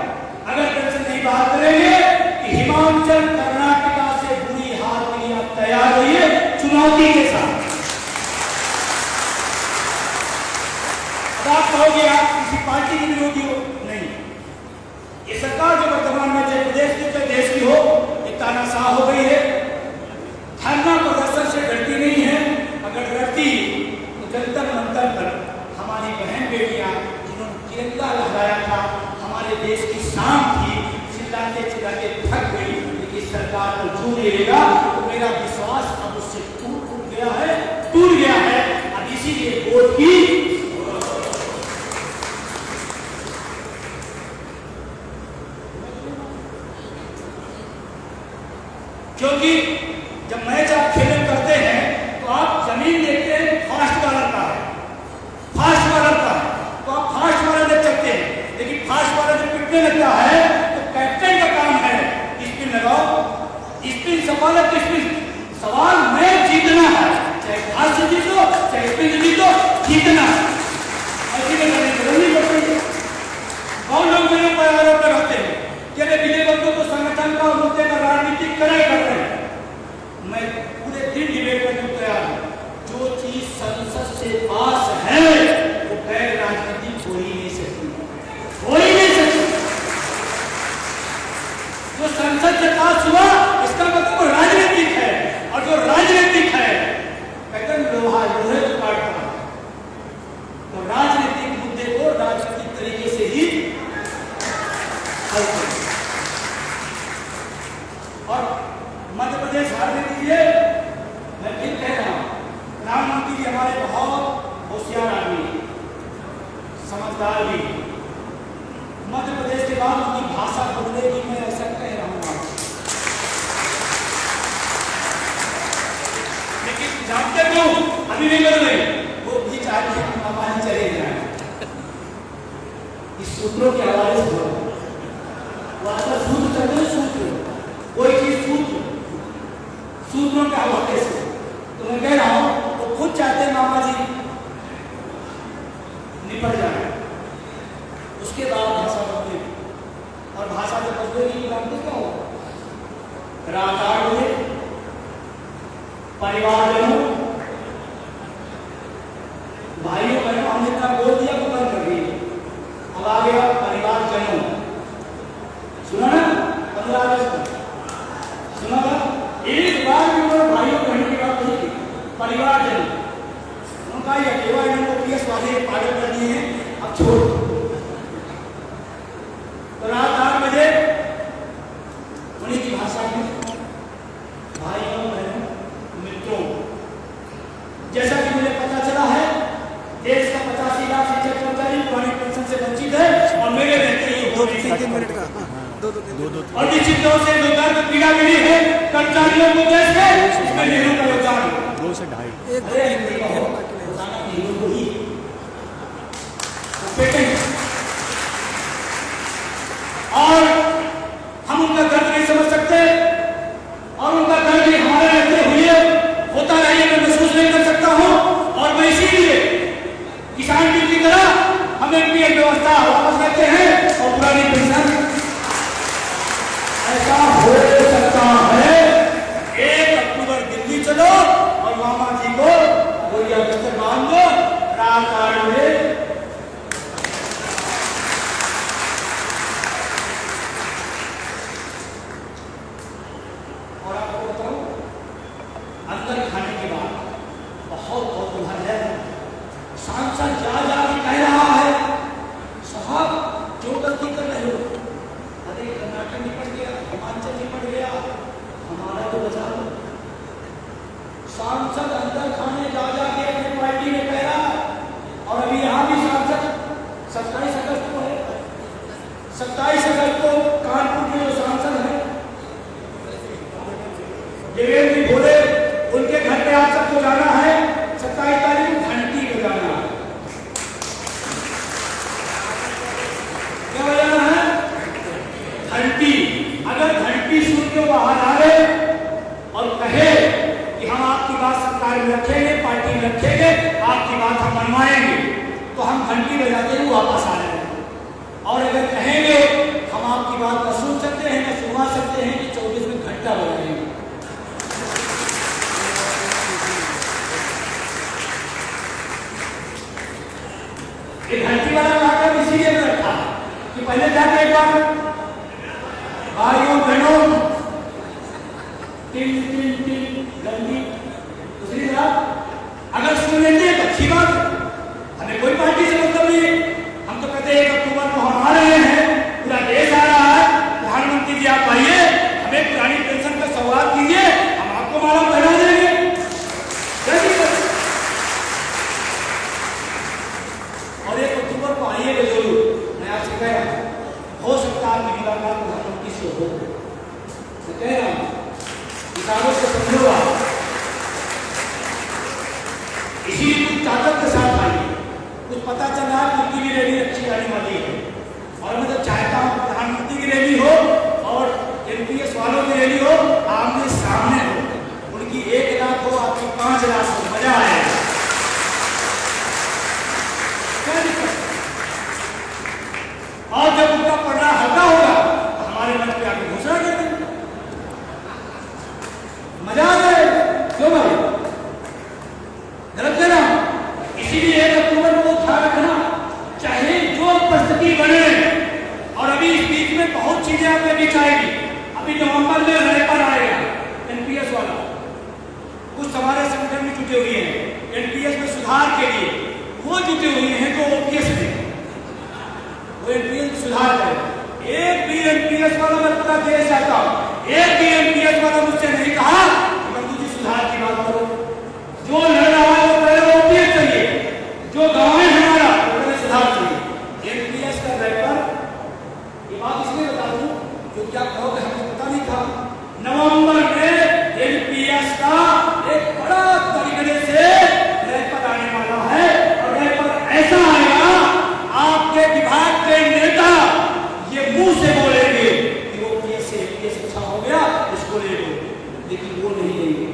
अगर पेंशन नहीं बहाल करेंगे कि हिमाचल कर्नाटका से बुरी हार के लिए आप तैयार होइए चुनौती के साथ। अब आप कहोगे आप किसी पार्टी के विरोधी हो, नहीं, ये सरकार जो वर्तमान में चाहे प्रदेश की चाहे देश की हो, ये तानाशाह हो गई है, धरना प्रदर्शन से डरती नहीं है। अगर डरती तो जंतर मंतर पर हमारी बहन बेटियां जिन्होंने तिरंगा लहराया था, हमारे देश की शान थी, चिल्लाते चिल्लाते थक गई, लेकिन सरकार को झूठ लेगा तो मेरा विश्वास अब उससे टूट गया है। अब इसीलिए वोट की क्योंकि जब मैच आप खेल करते हैं तो आप जमीन देखते हैं फास्ट बॉलर का है, फास्ट बॉलर का है, तो आप फास्ट बॉलर देख सकते हैं, लेकिन फास्ट बॉलर जब पिटने लगता है तो कैप्टन का काम है स्पिन लगाओ, स्पिन सवाल है तो स्पिन सवाल मैच जीतना है, चाहे फास्ट से जीतो चाहे स्पिन से जीतो, जीतना बहुत लोग मेरे ऊपर आरोप लगाते हैं कि अरे विजय बंधु को संगठन का मुद्दे का राजनीतिक कर रहे हैं। मैं पूरे दिन डिबेट करने को तैयार हूं, जो चीज संसद से पास है वो गैर राजनीतिक हो ही नहीं सकती, हो ही नहीं सकती। जो संसद से पास हुआ इसका मतलब राजनीतिक है, और जो राजनीतिक है कहते हैं लोहा लोहे को काटता, तो राजनीतिक मुद्दे को राजनीतिक तरीके से ही हल करें। और मध्य प्रदेश भाषण दे दीजिए। मैं फिर कह रहा हूँ, प्रधानमंत्री जी हमारे बहुत होशियार आदमी, समझदार भी। मध्य प्रदेश के बाद उनकी भाषा बदलेगी, मैं ऐसा कह रहा हूँ आपको। लेकिन जानते क्यों अभी नहीं बदल रहे? वो भी चाहते हैं हमारे चले जाए, इस सूत्रों के हवाले से सूत्र चलते, सूत्र कोई चीज सूत्रों के हवाले से। तो मैं कह रहा हूं वो खुद चाहते हैं मामा जी निपट जाए, उसके बाद भाषा बदले। और भाषा जब बदलेगी तो जानते क्या होगा? रात 8 बजे परिवारजनों, भाइयों बहनों, हमने इतना बोल दिया तो बंद कर दिए। अब आ गया परिवारजनों, सुना ना? 15 अगस्त सुना था? एक बार भी उन्होंने भाइयों बहनों की बात नहीं की, परिवारजनों। उनका ये केवल इनको पीएस वाले पागल कर दिए हैं, अब छोड़। तो रात 8 बजे उन्हीं की भाषा में भाइयों बहनों मित्रों, जैसा कि मुझे पता चला है देश का 85 लाख शिक्षक कर्मचारी पुरानी पेंशन से वंचित है और मेरे रहते ही 2-3 मिनट का और निश्चित तौर से रोजगार की पीड़ा मिली है कर्मचारियों को। जैसे इसमें नेहरू का योगदान 2 से 2.5 और हम उनका दर्द नहीं समझ सकते और उनका दर्द भी हमारे रहते हुए होता रही, मैं महसूस नहीं कर सकता हूं। और मैं इसीलिए किसान बिल की तरह हम एनपीएस व्यवस्था वापस लेते हैं और पुरानी पेंशन ऐसा हो सकता है 1 अक्टूबर दिल्ली चलो और मामा जी को बोलिया बिस्तर बांध दो, रात 8 बजे अंदर खाने के बाद बहुत उधार है। सांसद जा के कह रहा है, साहब जो गलती कर रहे हो, अरे कर्नाटक निपट गया, हिमाचल निपट गया, हमारा तो बचा लो। सांसद अंदर खाने जा के अपनी पार्टी में कह रहा, और अभी यहाँ भी सांसद 27 अगस्त को है, 27 अगस्त को कानपुर के जो सांसद है देवेंद्र जी बोले उनके घर पे आप सबको जाना है, 27 तारीख को घंटी बजाना है। क्या बजाना है? घंटी। अगर घंटी सुन के बाहर आ गए और कहे कि हम आपकी बात सरकार में रखेंगे, पार्टी में रखेंगे, आपकी बात हम मनवाएंगे, तो हम घंटी बजाते हुए वापस आ रहे हैं। और अगर कहेंगे हम आपकी बात न सुन सकते हैं, न सुना सकते हैं, कि 24 में घंटा बजाएंगे। ये घंटी वाला कागज इसीलिए मैं रखा कि पहले जाके एक बार भाइयों बहनों टिन टिन टिन घंटी, दूसरी तरफ अगर सुन लेते हैं तो अच्छी बात, हमें कोई पार्टी से मतलब नहीं है। हम तो कहते हैं 1 अक्टूबर को हम आ रहे हैं, पूरा देश आ रहा है, प्रधानमंत्री जी आप आइए, हमें पुरानी पेंशन का सौगात कीजिए, हम आपको माला पहना देंगे। और 1 अक्टूबर को आइएगा जरूर। मैं आपसे कह रहा हूँ, हो सकता है आपकी मुलाकात प्रधानमंत्री से हो। मैं कह रहा हूँ किसानों को समझोगा, इसीलिए कुछ ताकत के साथ आइए। कुछ पता चल रहा है उनकी भी रैली अच्छी आने वाली है, और मैं तो चाहता हूँ प्रधानमंत्री की रैली हो और एनपीएस वालों की रैली हो, आमने सामने हो, उनकी 1 लाख हो, आपकी 5 लाख हो, मजा आएगा। और जब उनका पढ़ना हल्का होगा तो हमारे मन पे आके घोषणा कर देंगे, मजा आ जाएगा। क्यों भाई गलत कह रहा हूं? इसीलिए 1 अक्टूबर को ध्यान रखना, चाहे जो परिस्थिति बने। और अभी इस बीच में बहुत चीजें आपके बीच आएगी। अभी नवंबर में रेपर आएगा एनपीएस वाला, कुछ हमारे संगठन में जुटे हुए हैं एनपीएस में सुधार के लिए, वो जुटे हुए हैं जो ओपीएस में एनपीएस सुधार करें। एक भी एनपीएस वाला मैं पता देना चाहता हूं, एक भी एनपीएस वाला मुझसे नहीं कहा लेकिन वो नहीं देंगे,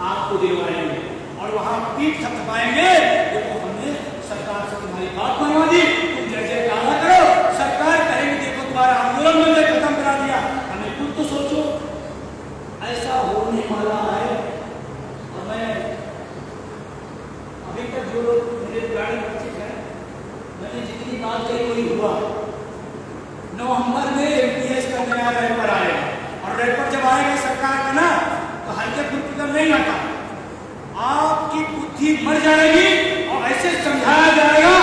आपको दिलवाएंगे और वहां पीठ थपथपाएंगे। देखो हमने सरकार से तुम्हारी बात मनवा दी, तुम जय जयकारा करो। सरकार कहेगी देखो तुम्हारा आंदोलन मैंने खत्म करा दिया। हमें कुछ तो सोचो, ऐसा होने वाला है। और मैं अभी तक जो लोग मेरे पुराने बच्चे हैं, मैंने जितनी बात कही वही हुआ। नवंबर में एमपीएस का नया रैपर आएगा और रैपर जब आएगा सरकार का ना, तो हल्के फुल्के नहीं आता, आपकी बुद्धि मर जाएगी और ऐसे समझाया जाएगा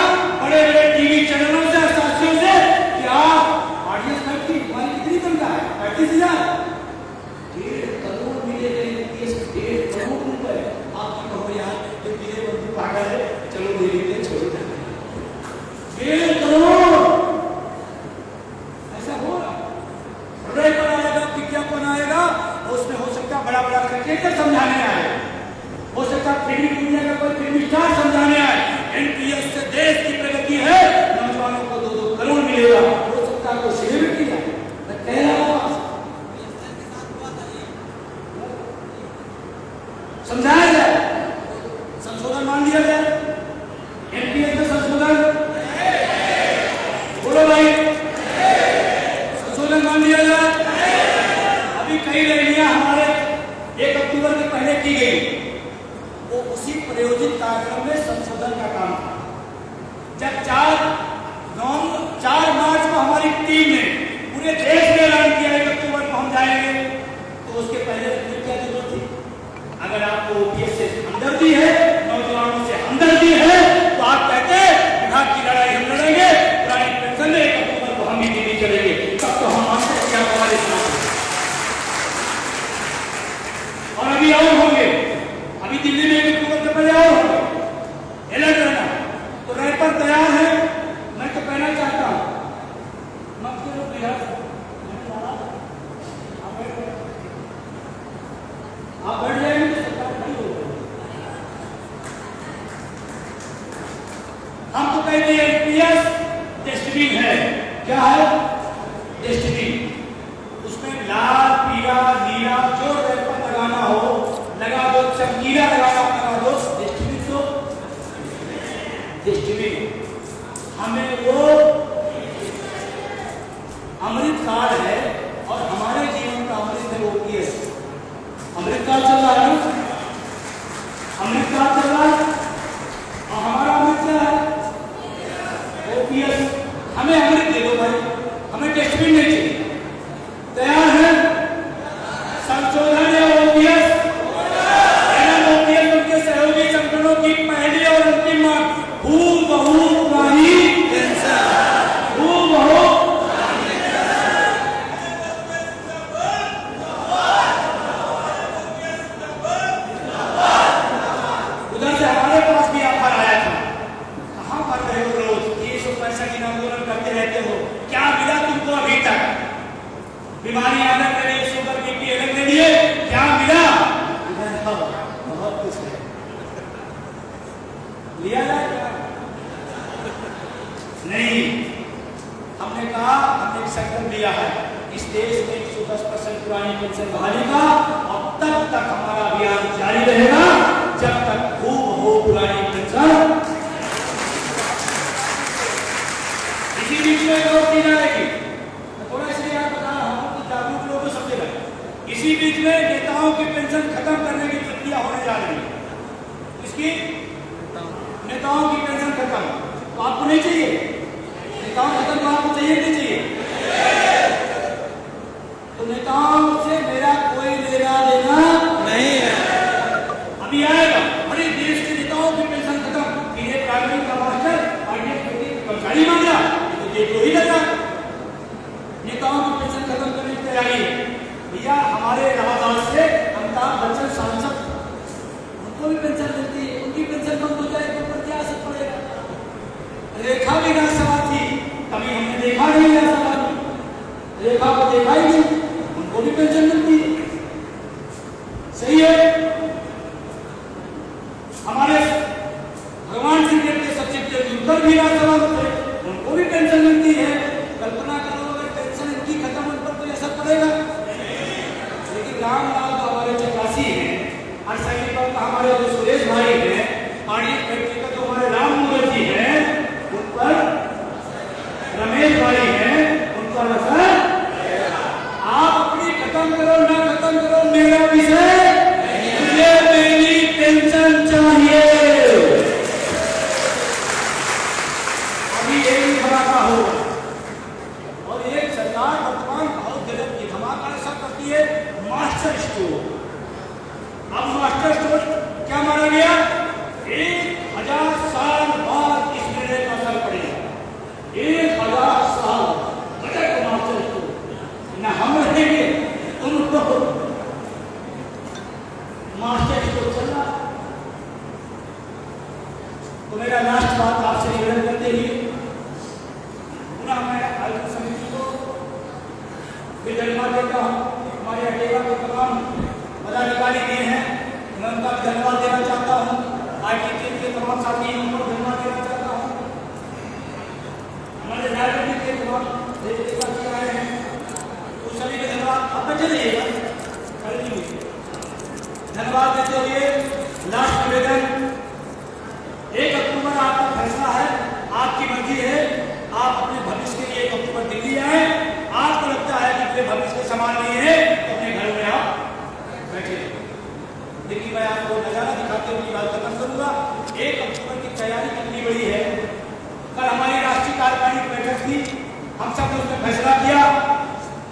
बड़े बड़े टीवी चैनलों से, साथियों से कि आप ऑडियंस की हमारी कितनी तनख्वाह है, 35,000, 1.5 करोड़ मिलेगा एमपीएस, 1.5 करोड़ रुपए। आप कहो यार ये मेरे बंधु पागल है, चलो ले लेते छोड़ देते, 1.5 करोड़ ऐसा होगा। रैपर आएगा, विज्ञापन आएगा, उसमें हो सकता है बड़ा बड़ा क्रिकेटर समझाने आए, हो सकता है फिल्मी दुनिया का कोई फिल्मी स्टार समझाने आए एनपीएस से देश की प्रगति है, नौजवानों को 2-2 करोड़ मिलेगा। हो सकता है कोई सेलिब्रिटी है, मैं कह रहा हूं समझाया जाए, संशोधन मान लिया जाए, एनपीएस में संशोधन बोलो भाई, संशोधन मान लिया जाए। अभी कई रैलियां हमारे 1 अक्टूबर के पहले की गई, वो उसी प्रयोजित कार्यक्रम में संशोधन का काम था। जब 4 मार्च को हमारी टीम ने पूरे देश में ऐलान किया 1 अक्टूबर को हम जाएंगे, तो उसके पहले क्या जरूरत थी? अगर आपको ओपीएस से हमदर्दी है, नौजवानों से हमदर्दी है, तो आप कहते विभाग की लड़ाई हम लड़ेंगे, पुरानी पेंशन में 1 अक्टूबर को हम भी दिल्ली चलेंगे, तब तो हम मानते हैं क्या हमारे साथ। और अभी और होंगे, अभी दिल्ली में 1 अक्टूबर के पहले और होंगे, अलर्ट रहना। तो रैपर तैयार है, मैं तो कहना चाहता हूं आप बैठ जाएंगे तो सरकार नहीं होगी। हम तो कहते हैं एनपीएस डस्टबिन है, क्या है? डस्टबिन, उसमें लाल पीला नीला जो रैपर लगाना हो लगा दो, चमकीला लगा दो, डस्टबिन तो डस्टबिन। हमें वो अमृत काल है और हमारे जीवन का अमृत है ओपीएस। अमृत काल चल रहा है ना, अमृत काल चल रहा है और हमारा अमृत क्या है? ओपीएस। हमें अमृत दे दो भाई, हमें डस्टबिन नहीं चाहिए। तैयार है? संशोधन या ओपीएस? ओपीएस उनके सहयोगी संगठनों की पहली और अंतिम मांग, हूबहू पुरानी पेंशन, हूबहू बीमारी अलग ले लिए, शुगर बीपी अलग ले लिए, क्या मिला? बहुत कुछ है, लिया जाए क्या? नहीं। हमने कहा हमने एक संकल्प लिया है इस देश में 110% पुरानी पेंशन बहाली का, और तब तक हमारा अभियान जारी रहेगा जब तक हूबहू पुरानी पेंशन। इसी बीच में गौर की जाएगी, थोड़ा इसलिए आप बता रहा हूं कि जागरूक लोग को समझेगा। इसी बीच में नेताओं की पेंशन खत्म करने की प्रक्रिया होने जा रही है। इसकी नेताओं की पेंशन खत्म, तो आपको नहीं चाहिए? नेताओं खत्म तो आपको चाहिए नहीं चाहिए? तो नेताओं से मेरा कोई लेना देना नहीं है। अभी आएगा बड़े देश के नेताओं की पेंशन खत्म, फिर ये प्राइमरी का मास्टर कर्मचारी मांग रहा, तो ये तो ही लगा नेताओं की पेंशन खत्म करने की तैयारी है। भैया हमारे इलाहाबाद से अमिताभ बच्चन सांसद, उनको भी पेंशन मिलती है, उनकी पेंशन बंद हो जाए तो ऊपर क्या असर पड़ेगा? रेखा विधानसभा थी, कभी हमने देखा नहीं विधानसभा में, रेखा को देखा ही नहीं, उनको भी पेंशन मिलती है, सही है। हमारे भगवान सिंह के सचिव तेंदुलकर भी विधानसभा में थे, उनको भी पेंशन मिलती है। कल्पना करो अगर पेंशन इनकी खत्म होने पर कोई असर पड़ेगा? लेकिन राम अर्धसैनिक बल का हमारे जो सुरेश भाई हैं, पानी फैक्ट्री का जो हमारे राम मुखर्जी हैं, उन पर रमेश भाई हैं, उन पर असर आप अपनी खत्म करो ना खत्म करो, मेरा विषय, मुझे मेरी पेंशन चाहिए। अभी एक धमाका होगा और एक सरकार वर्तमान बहुत गलत की धमाका ऐसा करती है, मास्टर स्ट्रोक। अब मास्टर स्ट्रोक क्या माना गया? 1000 साल बाद इस निर्णय का असर पड़ेगा। 1000 साल बजट को मास्टर स्ट्रोक न हम रहेंगे, तुम तो मास्टर स्ट्रोक चल रहा। तो मेरा लास्ट बात आपसे निवेदन करते ही पुनः मैं आयोजन समिति को भी धन्यवाद देता हूँ। हमारे अकेला के तमाम पदाधिकारी दिए हैं, मैं उनका धन्यवाद देना चाहता हूँ। आईटी टीम के तमाम साथी हैं, उनको धन्यवाद देना चाहता हूँ। हमारे राजनीति के तमाम साथी आए हैं, तो सभी को धन्यवाद। आप बचे रहिएगा, धन्यवाद देते हुए लास्ट निवेदन, 1 अक्टूबर आपका फैसला है, आपकी मर्जी है, आप अपने भविष्य के लिए 1 अक्टूबर दिल्ली आए। आपको लगता है कि मेरे भविष्य के समान नहीं है, तो अपने घर में आप बैठे। लेकिन मैं आपको नजारा दिखाते हुए बात खत्म करूंगा। 1 अक्टूबर की तैयारी कितनी बड़ी है। कल हमारी राष्ट्रीय कार्यकारिणी की बैठक थी, हम सब ने उसमें फैसला किया,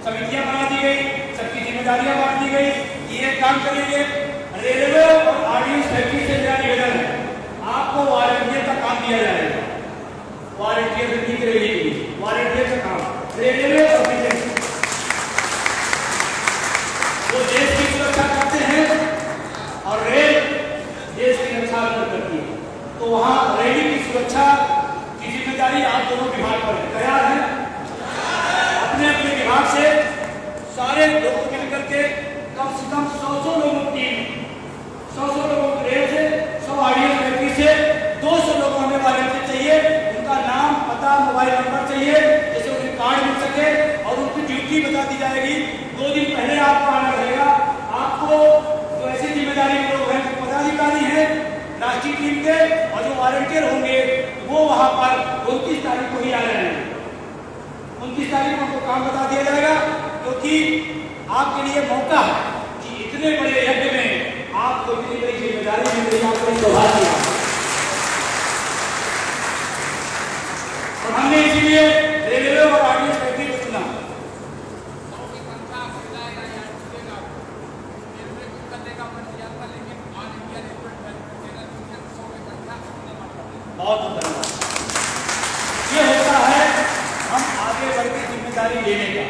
समितियां बना दी गई, सबकी जिम्मेदारियां बांट दी गई, ये काम करेंगे। रेलवे और आरडीएस फैक्ट्री से मेरा निवेदन है, आपको वॉलंटियर का काम दिया जाएगा। वॉलंटियर की रहेगी, वॉलंटियर का काम रेलवे और वो देश की सुरक्षा करते हैं और रेल देश की रक्षा करती है। तो वहां रेल की सुरक्षा की जिम्मेदारी आप दोनों विभाग पर है। तैयार है? अपने अपने विभाग से सारे लोग मिलकर के कम से कम 100 लोगों की 100 लोगों की रेल से, 100 आरडीएस फैक्ट्री से 200 लोगों हमें वॉलंटियर चाहिए। उनका नाम, पता, मोबाइल नंबर चाहिए, जैसे उन्हें कार्ड मिल सके और उनकी ड्यूटी बता दी जाएगी। 2 दिन पहले आपको आना रहेगा। आपको जो ऐसी जिम्मेदारी लोग हैं, जो पदाधिकारी हैं राष्ट्रीय टीम के और जो वॉलंटियर होंगे, वो वहां पर 29 तारीख को ही आ रहे हैं। 29 तारीख को आपको काम बता दिया जाएगा, क्योंकि आपके लिए मौका है कि इतने बड़े यज्ञ में आपको इतनी बड़ी जिम्मेदारी मिल रही है, आपको सौभाग्य है। और हमने इसीलिए रेलवे और आरडीएस फैक्ट्री को चुना। बहुत धन्यवाद। ये होता है हम आगे बढ़ के जिम्मेदारी लेने का,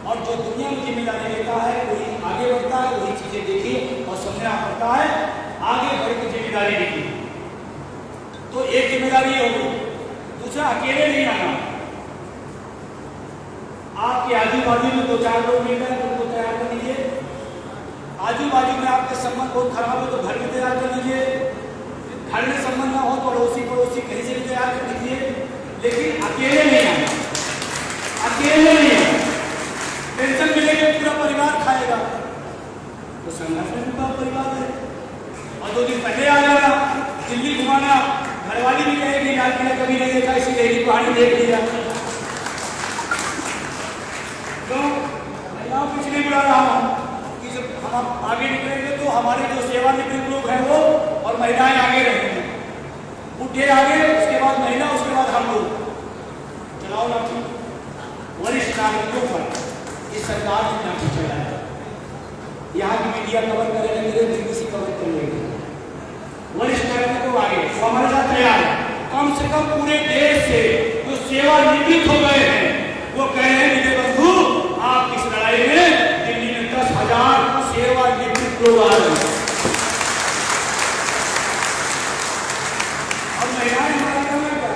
और जो दुनिया में जिम्मेदारी लेता है वही आगे बढ़ता है, वही चीजें देखिए और समझना पड़ता है, आगे बढ़ के जिम्मेदारी देखिए। तो एक जिम्मेदारी ये होगी, दूसरा अकेले नहीं आना। आपके आजू बाजू में 2-4 लोग मिल रहे हैं, उनको तैयार कर लीजिए। आजू बाजू में आपके संबंध बहुत खराब हो तो घर में तैयार कर लीजिए। घर में संबंध ना हो तो पड़ोसी कहीं से भी तैयार कर लीजिए, लेकिन अकेले नहीं आना। अकेले नहीं आना। पेंशन मिलेगी पूरा परिवार खाएगा, तो संगठन में पूरा परिवार है। और 2 दिन पहले आ जाना, दिल्ली घुमाना, घरवाली भी कहेगी लाल किला कभी नहीं देखा, इसीलिए पहाड़ी देख लिया। तो महिलाओं को इसलिए बुला रहा हूँ कि जब हम आगे निकलेंगे तो हमारे जो सेवानिवृत्त लोग हैं वो और महिलाएं आगे रहेंगे। बुढ़े आगे, उसके बाद महिला, उसके बाद हम लोग। चलाओ लाठी। वरिष्ठ नागरिकों पर इस सरकार ने लाठी चलाया। यहाँ की मीडिया कवर करेगा, मेरे BBC कवर करेगी। वरिष्ठ नागरिकों आगे, वो हमारे साथ तैयार है। कम से कम पूरे देश से जो सेवानिवृत्त हो गए हैं, वो कह रहे हैं मेरे बंधु, आप इस लड़ाई में दिल्ली में 10,000 सेवानिवृत्त लोग आ रहे हैं। और महिलाएं हमारा करना क्या,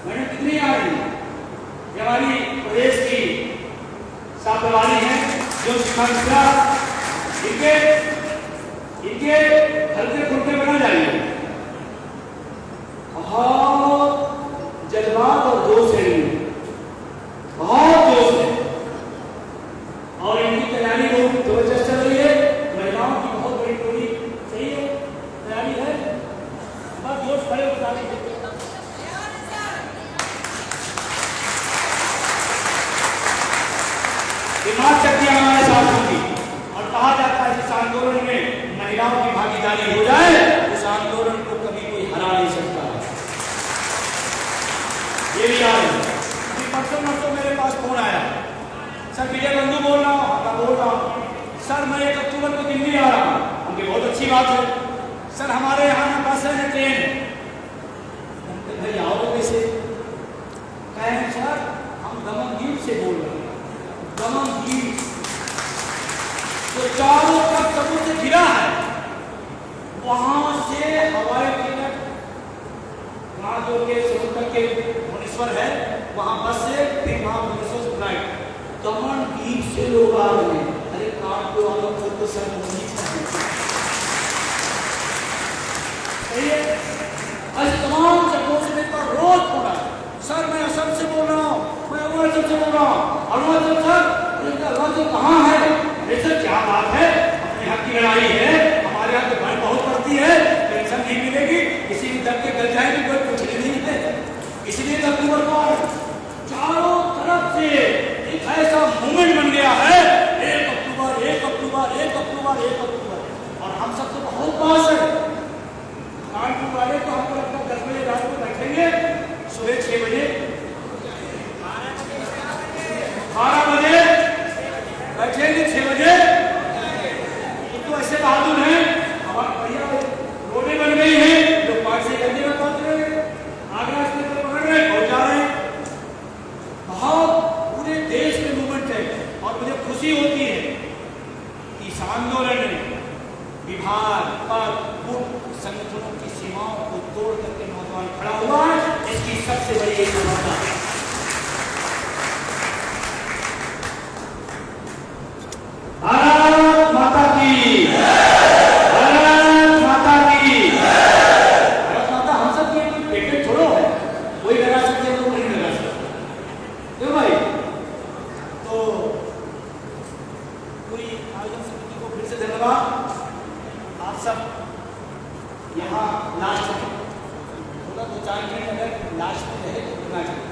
मैंने कितनी आ रही हमारी प्रदेश की साधवानी है, जो शिक्षा इनके हल्के फुल्के बना जाएंगे। बहुत जज्बात और जोश है, बहुत जोश है, और इनकी तैयारी बहुत जबरदस्त चल रही है। महिलाओं की बहुत बड़ी टोली दिल्ली आ रहा हूँ। हमके बहुत अच्छी बात है सर, हमारे यहाँ ना बस है ना ट्रेन है। हमके भाई आओ कैसे? कहें सर हम दमनदीप से बोल रहे हैं, दमनदीप जो चारों तरफ समुद्र से घिरा है, वहां से हवाई टिकट वहां जो के समुद्र के भुवनेश्वर है, वहां बस से, फिर वहां भुवनेश्वर से फ्लाइट, दमनदीप से लोग आ रहे हैं। अरे काट दो हम लोग तो सर नहीं ऐसे तमाम जगहों से मेरे पास रोज हो रहा है सर, मैं असम से बोल रहा हूँ, मैं अरुणाचल से बोल रहा हूँ। अरुणाचल सर, अरुणाचल कहाँ है? अरे सर क्या बात है, अपने यहाँ की लड़ाई है, हमारे यहाँ तो भय बहुत पड़ती है, पेंशन नहीं मिलेगी, किसी भी दब के गल जाएगी, कोई कुछ नहीं है। इसलिए अक्टूबर को चारों तरफ से एक ऐसा मूवमेंट बन गया है, 1 अक्टूबर 1 अक्टूबर 1 अक्टूबर 1 अक्टूबर, और हम सब तो बहुत पास है। कानपुर वाले तो हमको लगता है 10 बजे रात को बैठेंगे, सुबह 6 बजे 12 बजे बैठेंगे, 6 बजे। तो ऐसे बहादुर हैं, हमारे भैया रोडें बन गई हैं, लोग पार्ट से गंजे में पहुंच रहे हैं, आगरा से पकड़ रहे हैं, पहुंच जा रहे हैं। बहुत पूरे देश में मूवमेंट है, और मुझे खुशी होती है कि इस आंदोलन में विभाग पद संगठनों की सीमाओं को तोड़ करके नौजवान खड़ा हुआ है। इसकी सबसे बड़ी एक सफलता है। भारत माता की, भारत माता की, भारत माता हम सब की पेटेंट छोड़ो है, कोई लगा सकते हैं, लोग नहीं लगा सकते, क्यों भाई? तो पूरी आयोजन समिति को फिर से धन्यवाद। आप सब यहाँ लास्ट में थोड़ा 2-4 मिनट अगर लास्ट में रहे तो करना चाहिए।